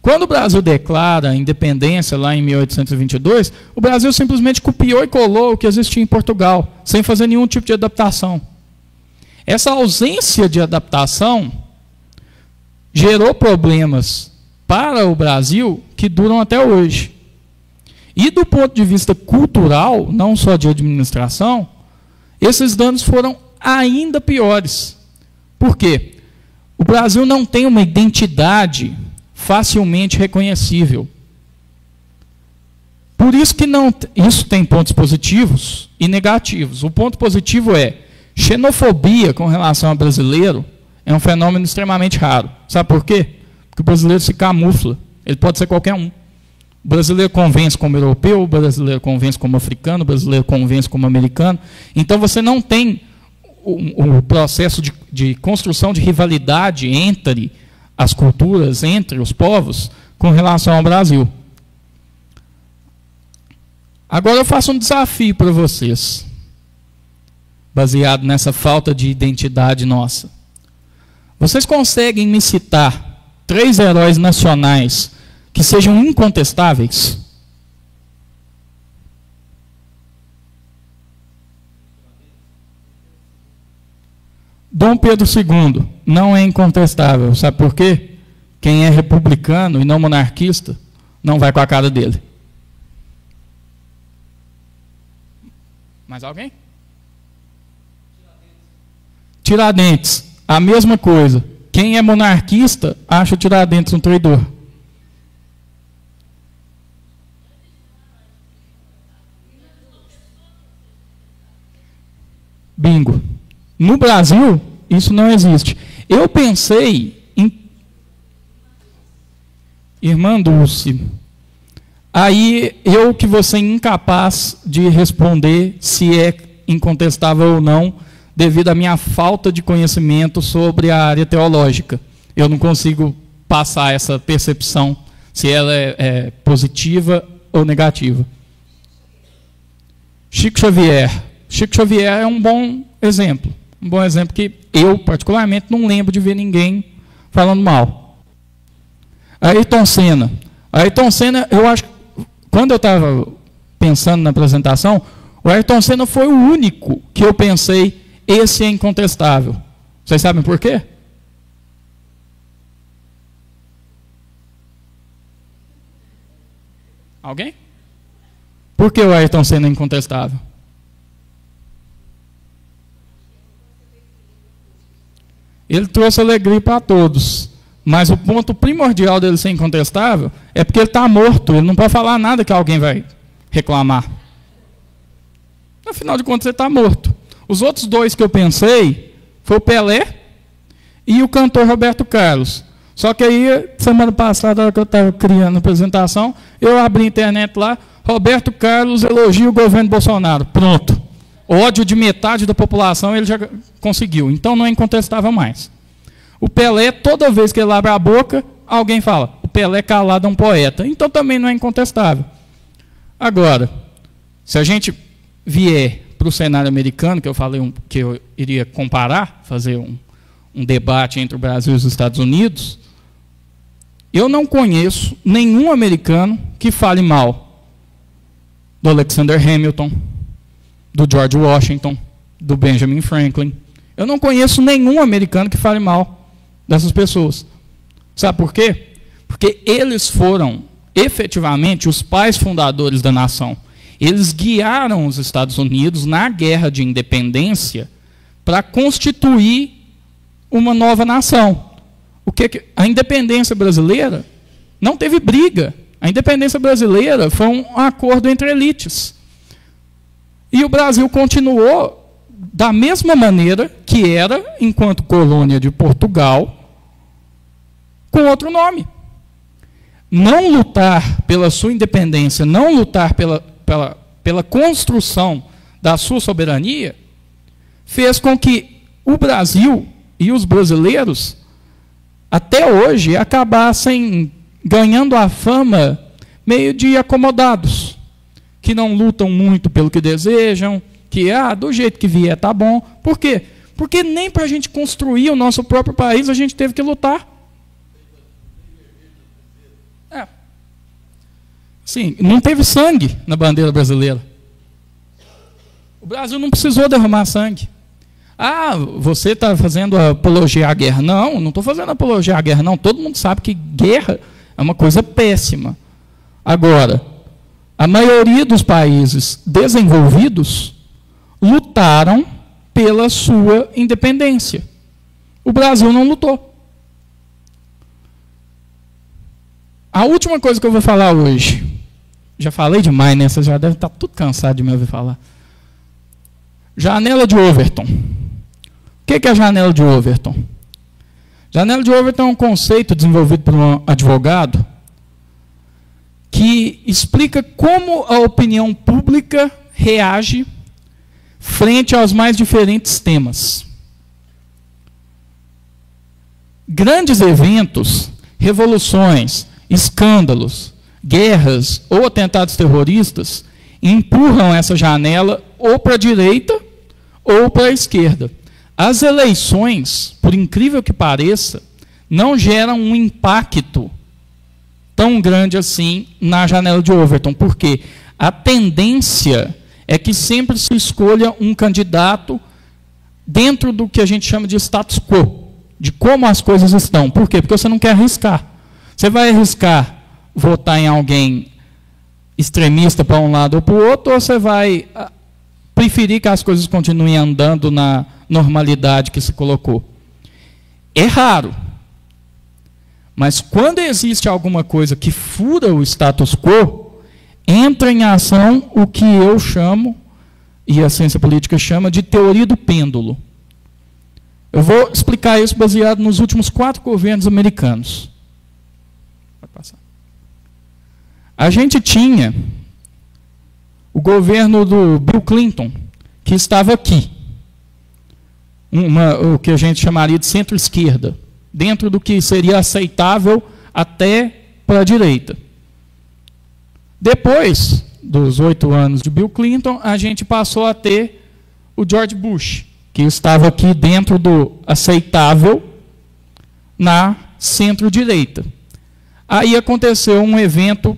Quando o Brasil declara a independência lá em 1822, o Brasil simplesmente copiou e colou o que existia em Portugal, sem fazer nenhum tipo de adaptação. Essa ausência de adaptação gerou problemas para o Brasil que duram até hoje. E do ponto de vista cultural, não só de administração, esses danos foram ainda piores. Por quê? O Brasil não tem uma identidade facilmente reconhecível. Por isso que isso tem pontos positivos e negativos. O ponto positivo é xenofobia com relação ao brasileiro é um fenômeno extremamente raro. Sabe por quê? Porque o brasileiro se camufla. Ele pode ser qualquer um. O brasileiro convence como europeu, o brasileiro convence como africano, o brasileiro convence como americano. Então você não tem o processo de construção de rivalidade entre as culturas, entre os povos, com relação ao Brasil. Agora eu faço um desafio para vocês, baseado nessa falta de identidade nossa. Vocês conseguem me citar 3 heróis nacionais que sejam incontestáveis? Dom Pedro II não é incontestável. Sabe por quê? Quem é republicano e não monarquista não vai com a cara dele. Mais alguém? Tiradentes, a mesma coisa. Quem é monarquista acha o Tiradentes um traidor. Bingo. No Brasil, isso não existe. Eu pensei em Irmã Dulce. Aí eu que vou ser incapaz de responder se é incontestável ou não, devido à minha falta de conhecimento sobre a área teológica. Eu não consigo passar essa percepção, se ela é positiva ou negativa. Chico Xavier. Chico Xavier é um bom exemplo. Um bom exemplo que eu, particularmente, não lembro de ver ninguém falando mal. Ayrton Senna. Ayrton Senna, eu acho que, quando eu estava pensando na apresentação, o Ayrton Senna foi o único que eu pensei, esse é incontestável. Vocês sabem por quê? Alguém? Por que o Ayrton Senna é incontestável? Ele trouxe alegria para todos. Mas o ponto primordial dele ser incontestável é porque ele está morto. Ele não pode falar nada que alguém vai reclamar. Afinal de contas, ele está morto. Os outros 2 que eu pensei foi o Pelé e o cantor Roberto Carlos. Só que aí, semana passada, na hora que eu estava criando a apresentação, eu abri a internet lá, Roberto Carlos elogia o governo Bolsonaro. Pronto. Ódio de metade da população ele já conseguiu. Então não é incontestável mais. O Pelé, toda vez que ele abre a boca, alguém fala, o Pelé calado é um poeta. Então também não é incontestável. Agora, se a gente vier para o cenário americano, que eu falei que eu iria comparar, fazer um debate entre o Brasil e os Estados Unidos, eu não conheço nenhum americano que fale mal do Alexander Hamilton, do George Washington, do Benjamin Franklin. Eu não conheço nenhum americano que fale mal dessas pessoas. Sabe por quê? Porque eles foram, efetivamente, os pais fundadores da nação. Eles guiaram os Estados Unidos na guerra de independência para constituir uma nova nação. A independência brasileira não teve briga. A independência brasileira foi um acordo entre elites. E o Brasil continuou da mesma maneira que era enquanto colônia de Portugal, com outro nome. Não lutar pela sua independência, não lutar pela construção da sua soberania, fez com que o Brasil e os brasileiros, até hoje, acabassem ganhando a fama meio de acomodados, que não lutam muito pelo que desejam, que do jeito que vier tá bom. Por quê? Porque nem para a gente construir o nosso próprio país a gente teve que lutar. Sim, não teve sangue na bandeira brasileira. O Brasil não precisou derramar sangue. Você está fazendo apologia à guerra. Não estou fazendo apologia à guerra, não. Todo mundo sabe que guerra é uma coisa péssima. Agora, A maioria dos países desenvolvidos lutaram pela sua independência. O Brasil não lutou. A última coisa que eu vou falar hoje, já falei demais, né? Você já deve estar tudo cansado de me ouvir falar. Janela de Overton. O que é a janela de Overton? Janela de Overton é um conceito desenvolvido por um advogado que explica como a opinião pública reage frente aos mais diferentes temas. Grandes eventos, revoluções, escândalos, guerras ou atentados terroristas empurram essa janela ou para a direita ou para a esquerda. As eleições, por incrível que pareça, não geram um impacto tão grande assim na janela de Overton. Por quê? A tendência é que sempre se escolha um candidato dentro do que a gente chama de status quo, de como as coisas estão. Por quê? Porque você não quer arriscar. Você vai arriscar votar em alguém extremista para um lado ou para o outro, ou você vai preferir que as coisas continuem andando na normalidade que se colocou? É raro. Mas quando existe alguma coisa que fura o status quo, entra em ação o que eu chamo, e a ciência política chama, de teoria do pêndulo. Eu vou explicar isso baseado nos últimos 4 governos americanos. Vai passar. A gente tinha o governo do Bill Clinton, que estava aqui. O que a gente chamaria de centro-esquerda, dentro do que seria aceitável até para a direita. Depois dos 8 anos de Bill Clinton, a gente passou a ter o George Bush, que estava aqui dentro do aceitável na centro-direita. Aí aconteceu um evento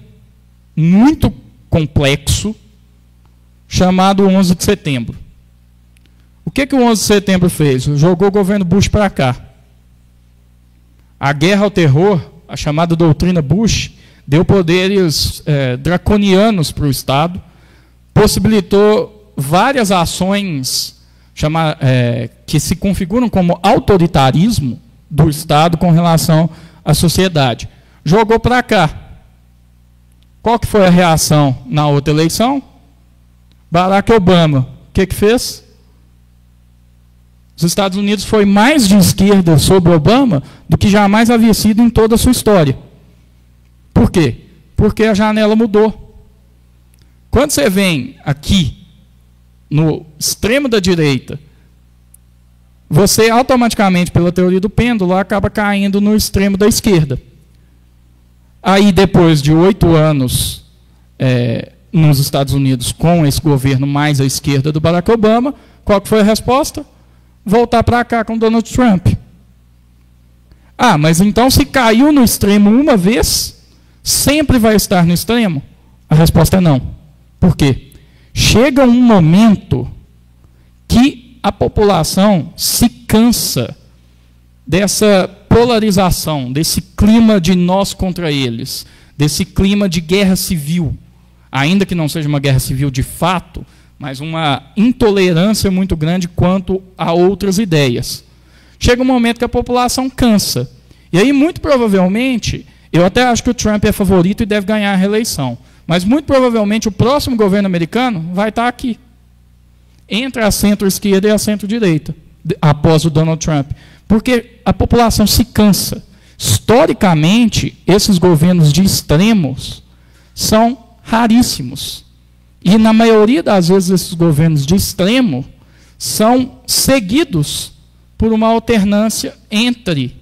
muito complexo, chamado 11 de setembro. O que o 11 de setembro fez? Jogou o governo Bush para cá. A guerra ao terror, a chamada doutrina Bush, deu poderes draconianos para o Estado, possibilitou várias ações que se configuram como autoritarismo do Estado com relação à sociedade. Jogou para cá. Qual que foi a reação na outra eleição? Barack Obama, o que fez? Os Estados Unidos foi mais de esquerda sobre Obama do que jamais havia sido em toda a sua história. Por quê? Porque a janela mudou. Quando você vem aqui, no extremo da direita, você automaticamente, pela teoria do pêndulo, acaba caindo no extremo da esquerda. Aí, depois de 8 anos nos Estados Unidos, com esse governo mais à esquerda do Barack Obama, qual que foi a resposta? Voltar para cá com Donald Trump. Ah, mas então se caiu no extremo uma vez, sempre vai estar no extremo? A resposta é não. Por quê? Chega um momento que a população se cansa dessa polarização, desse clima de nós contra eles, desse clima de guerra civil, ainda que não seja uma guerra civil de fato, mas uma intolerância muito grande quanto a outras ideias. Chega um momento que a população cansa. E aí, muito provavelmente, eu até acho que o Trump é favorito e deve ganhar a reeleição, mas muito provavelmente o próximo governo americano vai estar aqui, entre a centro-esquerda e a centro-direita, após o Donald Trump. Porque a população se cansa. Historicamente, esses governos de extremos são raríssimos. E, na maioria das vezes, esses governos de extremo são seguidos por uma alternância entre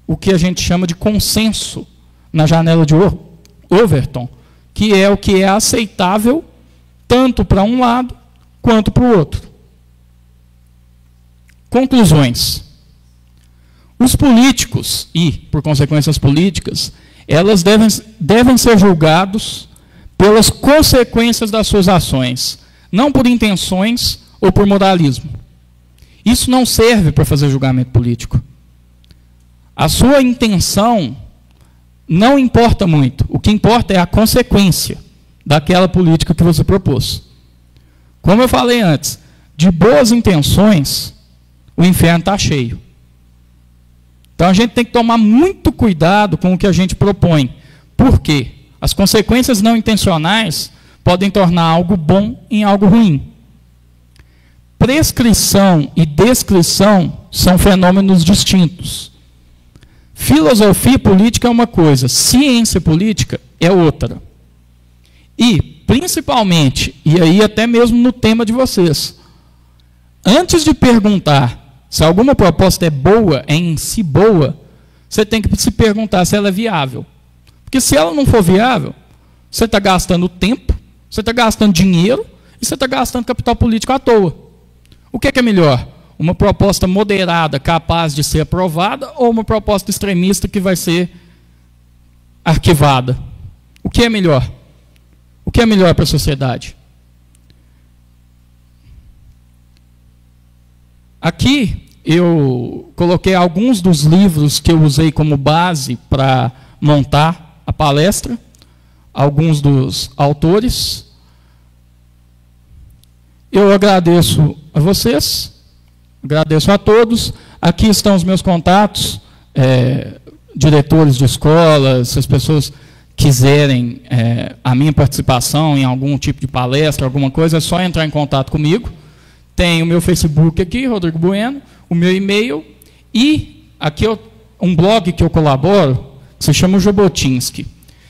o que a gente chama de consenso na janela de Overton, que é o que é aceitável tanto para um lado quanto para o outro. Conclusões. Os políticos, e, por consequências políticas, elas devem ser julgados pelas consequências das suas ações, não por intenções ou por moralismo. Isso não serve para fazer julgamento político. A sua intenção não importa muito. O que importa é a consequência daquela política que você propôs. Como eu falei antes, de boas intenções, o inferno está cheio. Então a gente tem que tomar muito cuidado com o que a gente propõe. Por quê? As consequências não intencionais podem tornar algo bom em algo ruim. Prescrição e descrição são fenômenos distintos. Filosofia política é uma coisa, ciência política é outra. E, principalmente, e aí até mesmo no tema de vocês, antes de perguntar se alguma proposta é boa, é em si boa, você tem que se perguntar se ela é viável. Porque se ela não for viável, você está gastando tempo, você está gastando dinheiro e você está gastando capital político à toa. O que é melhor? Uma proposta moderada, capaz de ser aprovada, ou uma proposta extremista que vai ser arquivada? O que é melhor? O que é melhor para a sociedade? Aqui eu coloquei alguns dos livros que eu usei como base para montar a palestra, alguns dos autores. Eu agradeço a vocês, agradeço a todos. Aqui estão os meus contatos, diretores de escolas, se as pessoas quiserem a minha participação em algum tipo de palestra, alguma coisa, é só entrar em contato comigo. Tem o meu Facebook aqui, Rodrigo Bueno, o meu e-mail, e aqui um blog que eu colaboro, que se chama Jabotinsky.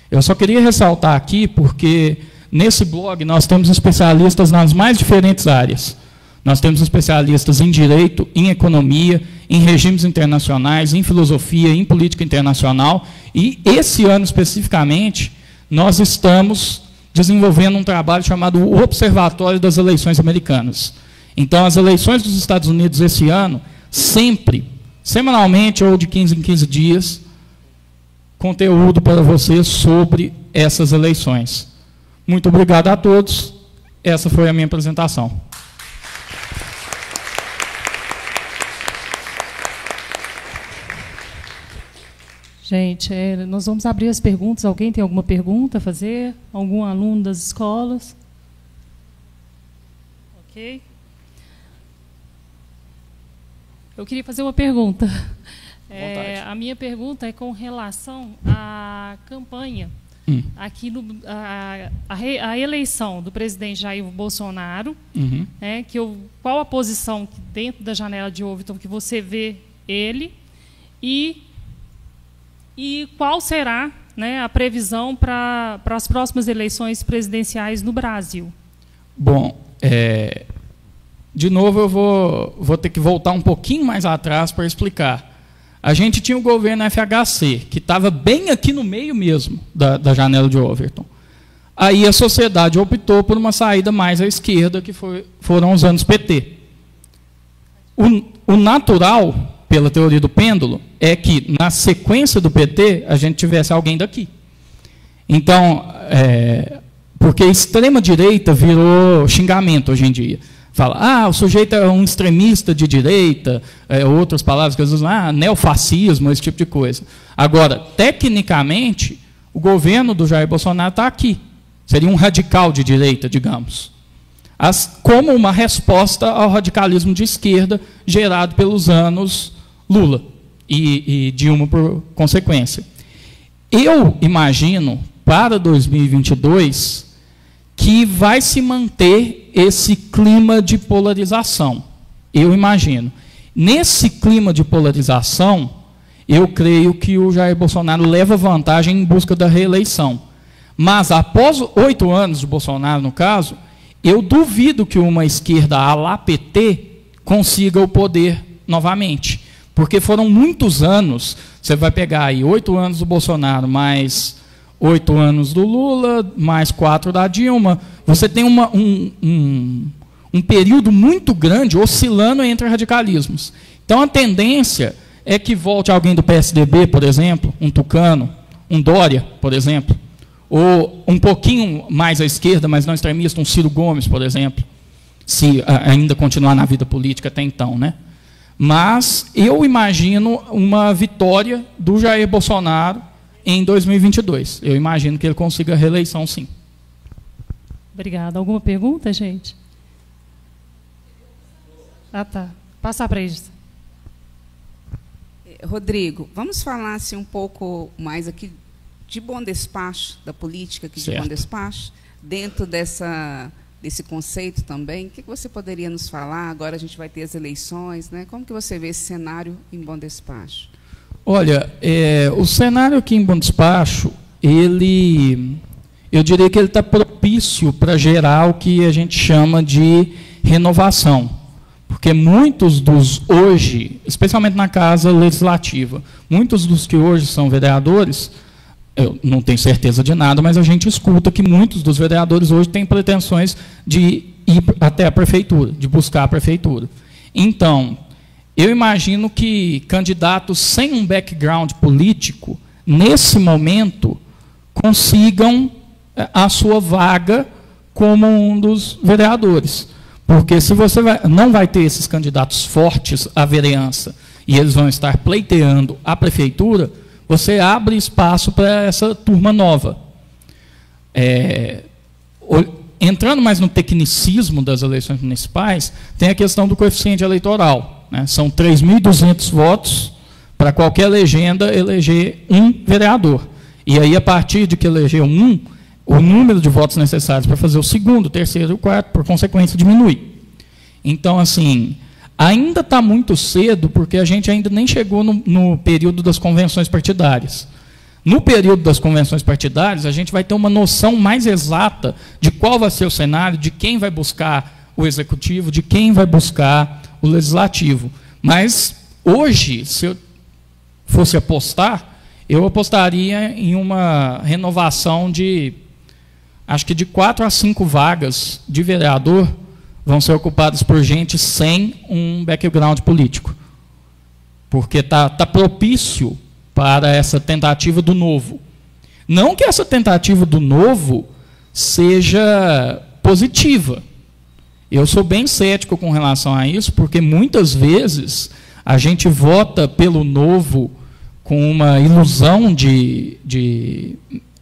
Eu só queria ressaltar aqui, porque nesse blog nós temos especialistas nas mais diferentes áreas. Nós temos especialistas em direito, em economia, em regimes internacionais, em filosofia, em política internacional. E esse ano especificamente, nós estamos desenvolvendo um trabalho chamado o Observatório das Eleições Americanas. Então, as eleições dos Estados Unidos esse ano, sempre, semanalmente ou de 15 em 15 dias, conteúdo para vocês sobre essas eleições. Muito obrigado a todos. Essa foi a minha apresentação. Gente, nós vamos abrir as perguntas. Alguém tem alguma pergunta a fazer? Algum aluno das escolas? Ok. Eu queria fazer uma pergunta. A minha pergunta é com relação à campanha. Aqui a eleição do presidente Jair Bolsonaro, qual a posição dentro da janela de Overton que você vê ele e qual será, né, a previsão para as próximas eleições presidenciais no Brasil? Bom, de novo eu vou ter que voltar um pouquinho mais atrás para explicar. A gente tinha o governo FHC, que estava bem aqui no meio mesmo da janela de Overton. Aí a sociedade optou por uma saída mais à esquerda, que foram os anos PT. O natural, pela teoria do pêndulo, é que, na sequência do PT, a gente tivesse alguém daqui. Então, porque extrema-direita virou xingamento hoje em dia. Fala, o sujeito é um extremista de direita, outras palavras que eles usam, neofascismo, esse tipo de coisa. Agora, tecnicamente, o governo do Jair Bolsonaro está aqui. Seria um radical de direita, digamos. Como uma resposta ao radicalismo de esquerda gerado pelos anos Lula e Dilma por consequência. Eu imagino, para 2022, que vai se manter esse clima de polarização. Eu imagino. Nesse clima de polarização, eu creio que o Jair Bolsonaro leva vantagem em busca da reeleição. Mas, após 8 anos de Bolsonaro, no caso, eu duvido que uma esquerda à la PT consiga o poder novamente. Porque foram muitos anos, você vai pegar aí 8 anos do Bolsonaro, mais 8 anos do Lula, mais 4 da Dilma, você tem um período muito grande oscilando entre radicalismos. Então, a tendência é que volte alguém do PSDB, por exemplo, um Tucano, um Dória, por exemplo, ou um pouquinho mais à esquerda, mas não extremista, um Ciro Gomes, por exemplo, se ainda continuar na vida política até então, né? Mas eu imagino uma vitória do Jair Bolsonaro em 2022. Eu imagino que ele consiga a reeleição, sim. Obrigada. Alguma pergunta, gente? Ah, tá. Passar para eles. Rodrigo, vamos falar assim, um pouco mais aqui de bom despacho, da política aqui de bom despacho, dentro desse conceito também. O que você poderia nos falar? Agora a gente vai ter as eleições, né? Como que você vê esse cenário em bom despacho? Olha, o cenário aqui em Bom Despacho, eu diria que ele está propício para gerar o que a gente chama de renovação. Porque muitos dos hoje, especialmente na Casa Legislativa, muitos dos que hoje são vereadores, eu não tenho certeza de nada, mas a gente escuta que muitos dos vereadores hoje têm pretensões de ir até a prefeitura, de buscar a prefeitura. Então, eu imagino que candidatos sem um background político, nesse momento, consigam a sua vaga como um dos vereadores. Porque se você não vai ter esses candidatos fortes à vereança e eles vão estar pleiteando a prefeitura, você abre espaço para essa turma nova. Entrando mais no tecnicismo das eleições municipais, tem a questão do coeficiente eleitoral. Né? São 3.200 votos para qualquer legenda eleger um vereador. E aí, a partir de que eleger um, o número de votos necessários para fazer o segundo, o terceiro e o quarto, por consequência, diminui. Então, assim, ainda está muito cedo, porque a gente ainda nem chegou no período das convenções partidárias. No período das convenções partidárias, a gente vai ter uma noção mais exata de qual vai ser o cenário, de quem vai buscar o executivo, de quem vai buscar o legislativo. Mas, hoje, se eu fosse apostar, eu apostaria em uma renovação de, acho que de 4 a 5 vagas de vereador vão ser ocupadas por gente sem um background político. Porque está propício para essa tentativa do novo. Não que essa tentativa do novo seja positiva. Eu sou bem cético com relação a isso, porque muitas vezes a gente vota pelo novo com uma ilusão de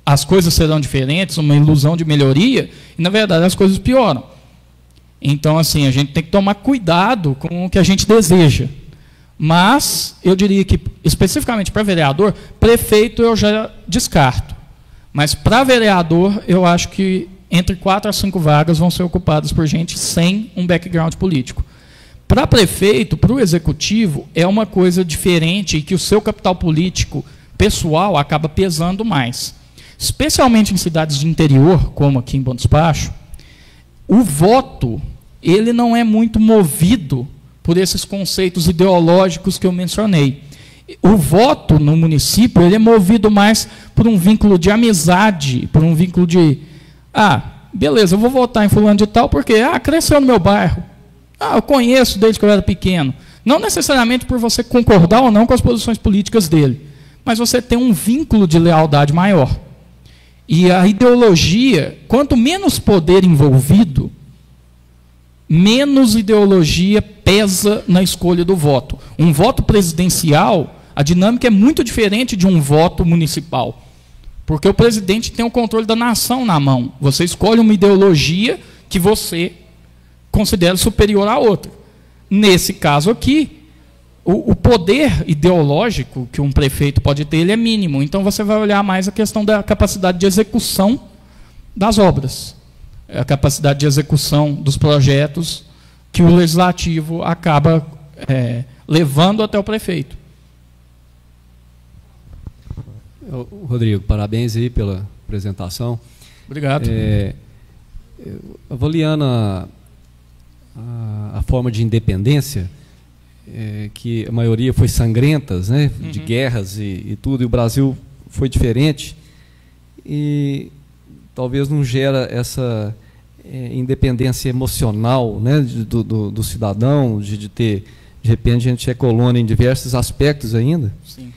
as coisas serão diferentes, uma ilusão de melhoria, e, na verdade, as coisas pioram. Então, assim, a gente tem que tomar cuidado com o que a gente deseja. Mas, eu diria que, especificamente para vereador, prefeito eu já descarto. Mas, para vereador, eu acho que entre 4 a 5 vagas vão ser ocupadas por gente sem um background político. Para prefeito, para o executivo, é uma coisa diferente e que o seu capital político pessoal acaba pesando mais. Especialmente em cidades de interior, como aqui em Bom Despacho, o voto ele não é muito movido por esses conceitos ideológicos que eu mencionei. O voto no município ele é movido mais por um vínculo de amizade, por um vínculo de, beleza, eu vou votar em fulano de tal porque cresceu no meu bairro. Eu conheço desde que eu era pequeno. Não necessariamente por você concordar ou não com as posições políticas dele, mas você tem um vínculo de lealdade maior. E a ideologia, quanto menos poder envolvido, menos ideologia pesa na escolha do voto. Um voto presidencial, a dinâmica é muito diferente de um voto municipal. Porque o presidente tem o controle da nação na mão. Você escolhe uma ideologia que você considera superior à outra. Nesse caso aqui, o poder ideológico que um prefeito pode ter ele é mínimo. Então, você vai olhar mais a questão da capacidade de execução das obras. A capacidade de execução dos projetos que o legislativo acaba levando até o prefeito. Rodrigo, parabéns aí pela apresentação. Obrigado. Avaliando a forma de independência, que a maioria foi sangrentas, né, de guerras e tudo, e o Brasil foi diferente, e talvez não gera essa independência emocional, né, do cidadão, de ter, de repente, a gente é colônia em diversos aspectos ainda. Sim.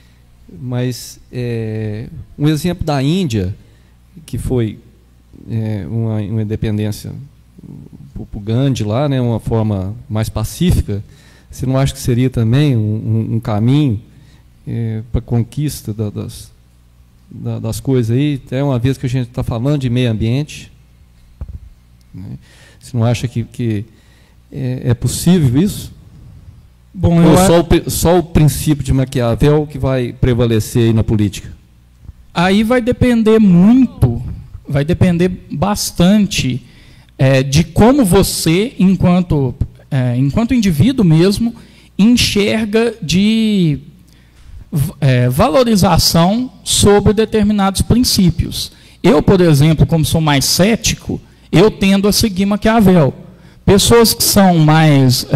Mas um exemplo da Índia, que foi uma independência para o Gandhi lá, né, uma forma mais pacífica, você não acha que seria também um caminho para a conquista das coisas aí, até uma vez que a gente está falando de meio ambiente? né? Você não acha que é possível isso? Bom, ou só o princípio de Maquiavel que vai prevalecer aí na política? Aí vai depender muito, vai depender bastante de como você, enquanto indivíduo mesmo, enxerga de valorização sobre determinados princípios. Eu, por exemplo, como sou mais cético, eu tendo a seguir Maquiavel. Pessoas que são mais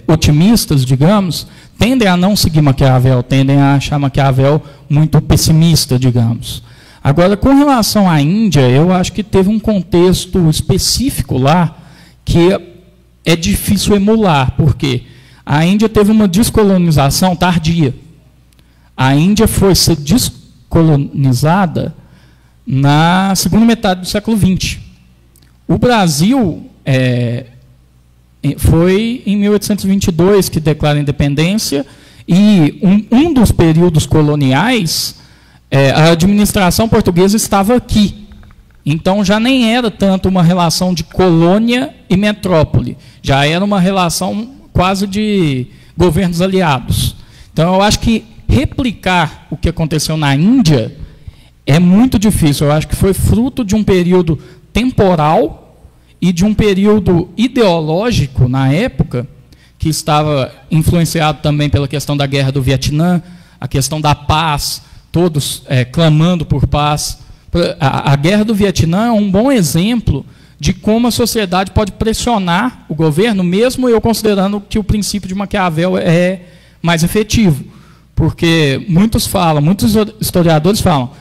otimistas, digamos, tendem a não seguir Maquiavel, tendem a achar Maquiavel muito pessimista, digamos. Agora, com relação à Índia, eu acho que teve um contexto específico lá que é difícil emular, porque a Índia teve uma descolonização tardia. A Índia foi ser descolonizada na segunda metade do século XX. O Brasil foi em 1822 que declara a independência, e um dos períodos coloniais, a administração portuguesa estava aqui. Então, já nem era tanto uma relação de colônia e metrópole, já era uma relação quase de governos aliados. Então, eu acho que replicar o que aconteceu na Índia é muito difícil. Eu acho que foi fruto de um período temporal e de um período ideológico, na época, que estava influenciado também pela questão da guerra do Vietnã, a questão da paz, todos clamando por paz. A guerra do Vietnã é um bom exemplo de como a sociedade pode pressionar o governo, mesmo eu considerando que o princípio de Maquiavel é mais efetivo. Porque muitos historiadores falam,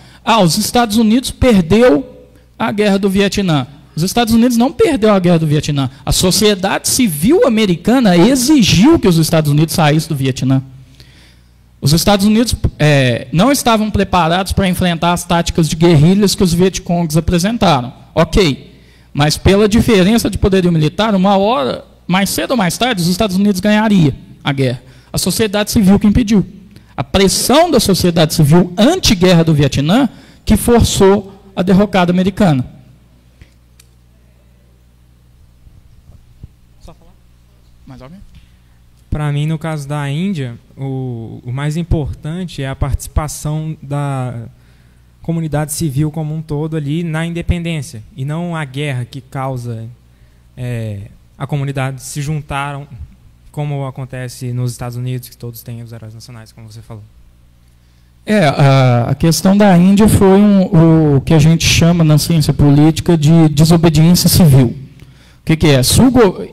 os Estados Unidos perdeu a guerra do Vietnã. Os Estados Unidos não perdeu a guerra do Vietnã. A sociedade civil americana exigiu que os Estados Unidos saíssem do Vietnã. Os Estados Unidos não estavam preparados para enfrentar as táticas de guerrilhas que os Vietcongs apresentaram. Ok, mas pela diferença de poderio militar, uma hora, mais cedo ou mais tarde, os Estados Unidos ganhariam a guerra. A sociedade civil que impediu. A pressão da sociedade civil anti-guerra do Vietnã que forçou a derrocada americana. Mais alguém? Para mim, no caso da Índia, o mais importante é a participação da comunidade civil como um todo ali na independência, e não a guerra que causa a comunidade se juntaram, como acontece nos Estados Unidos, que todos têm os heróis nacionais, como você falou. A questão da Índia foi o que a gente chama na ciência política de desobediência civil. O que é?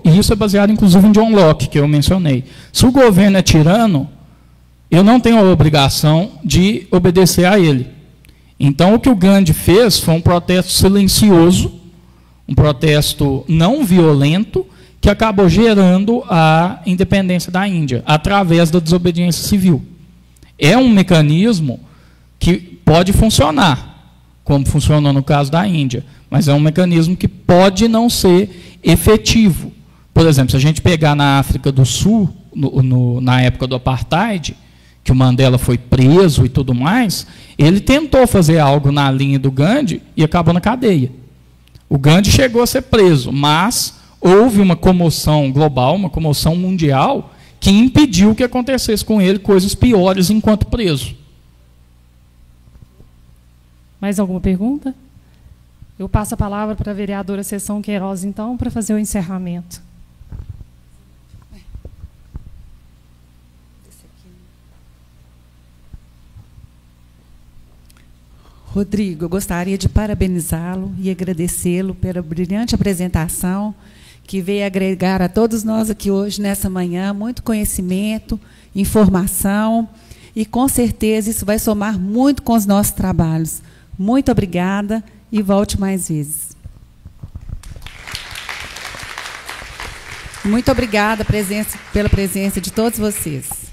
E isso é baseado, inclusive, em John Locke, que eu mencionei. Se o governo é tirano, eu não tenho a obrigação de obedecer a ele. Então, o que o Gandhi fez foi um protesto silencioso, um protesto não violento, que acabou gerando a independência da Índia, através da desobediência civil. É um mecanismo que pode funcionar, como funcionou no caso da Índia, mas é um mecanismo que pode não ser efetivo. Por exemplo, se a gente pegar na África do Sul, na época do apartheid, que o Mandela foi preso e tudo mais, ele tentou fazer algo na linha do Gandhi e acabou na cadeia. O Gandhi chegou a ser preso, mas houve uma comoção global, uma comoção mundial, que impediu que acontecesse com ele coisas piores enquanto preso. Mais alguma pergunta? Eu passo a palavra para a vereadora Sessão Queiroz, então, para fazer o encerramento. Rodrigo, eu gostaria de parabenizá-lo e agradecê-lo pela brilhante apresentação, que veio agregar a todos nós aqui hoje, nessa manhã, muito conhecimento, informação, e, com certeza, isso vai somar muito com os nossos trabalhos. Muito obrigada e volte mais vezes. Muito obrigada pela presença de todos vocês.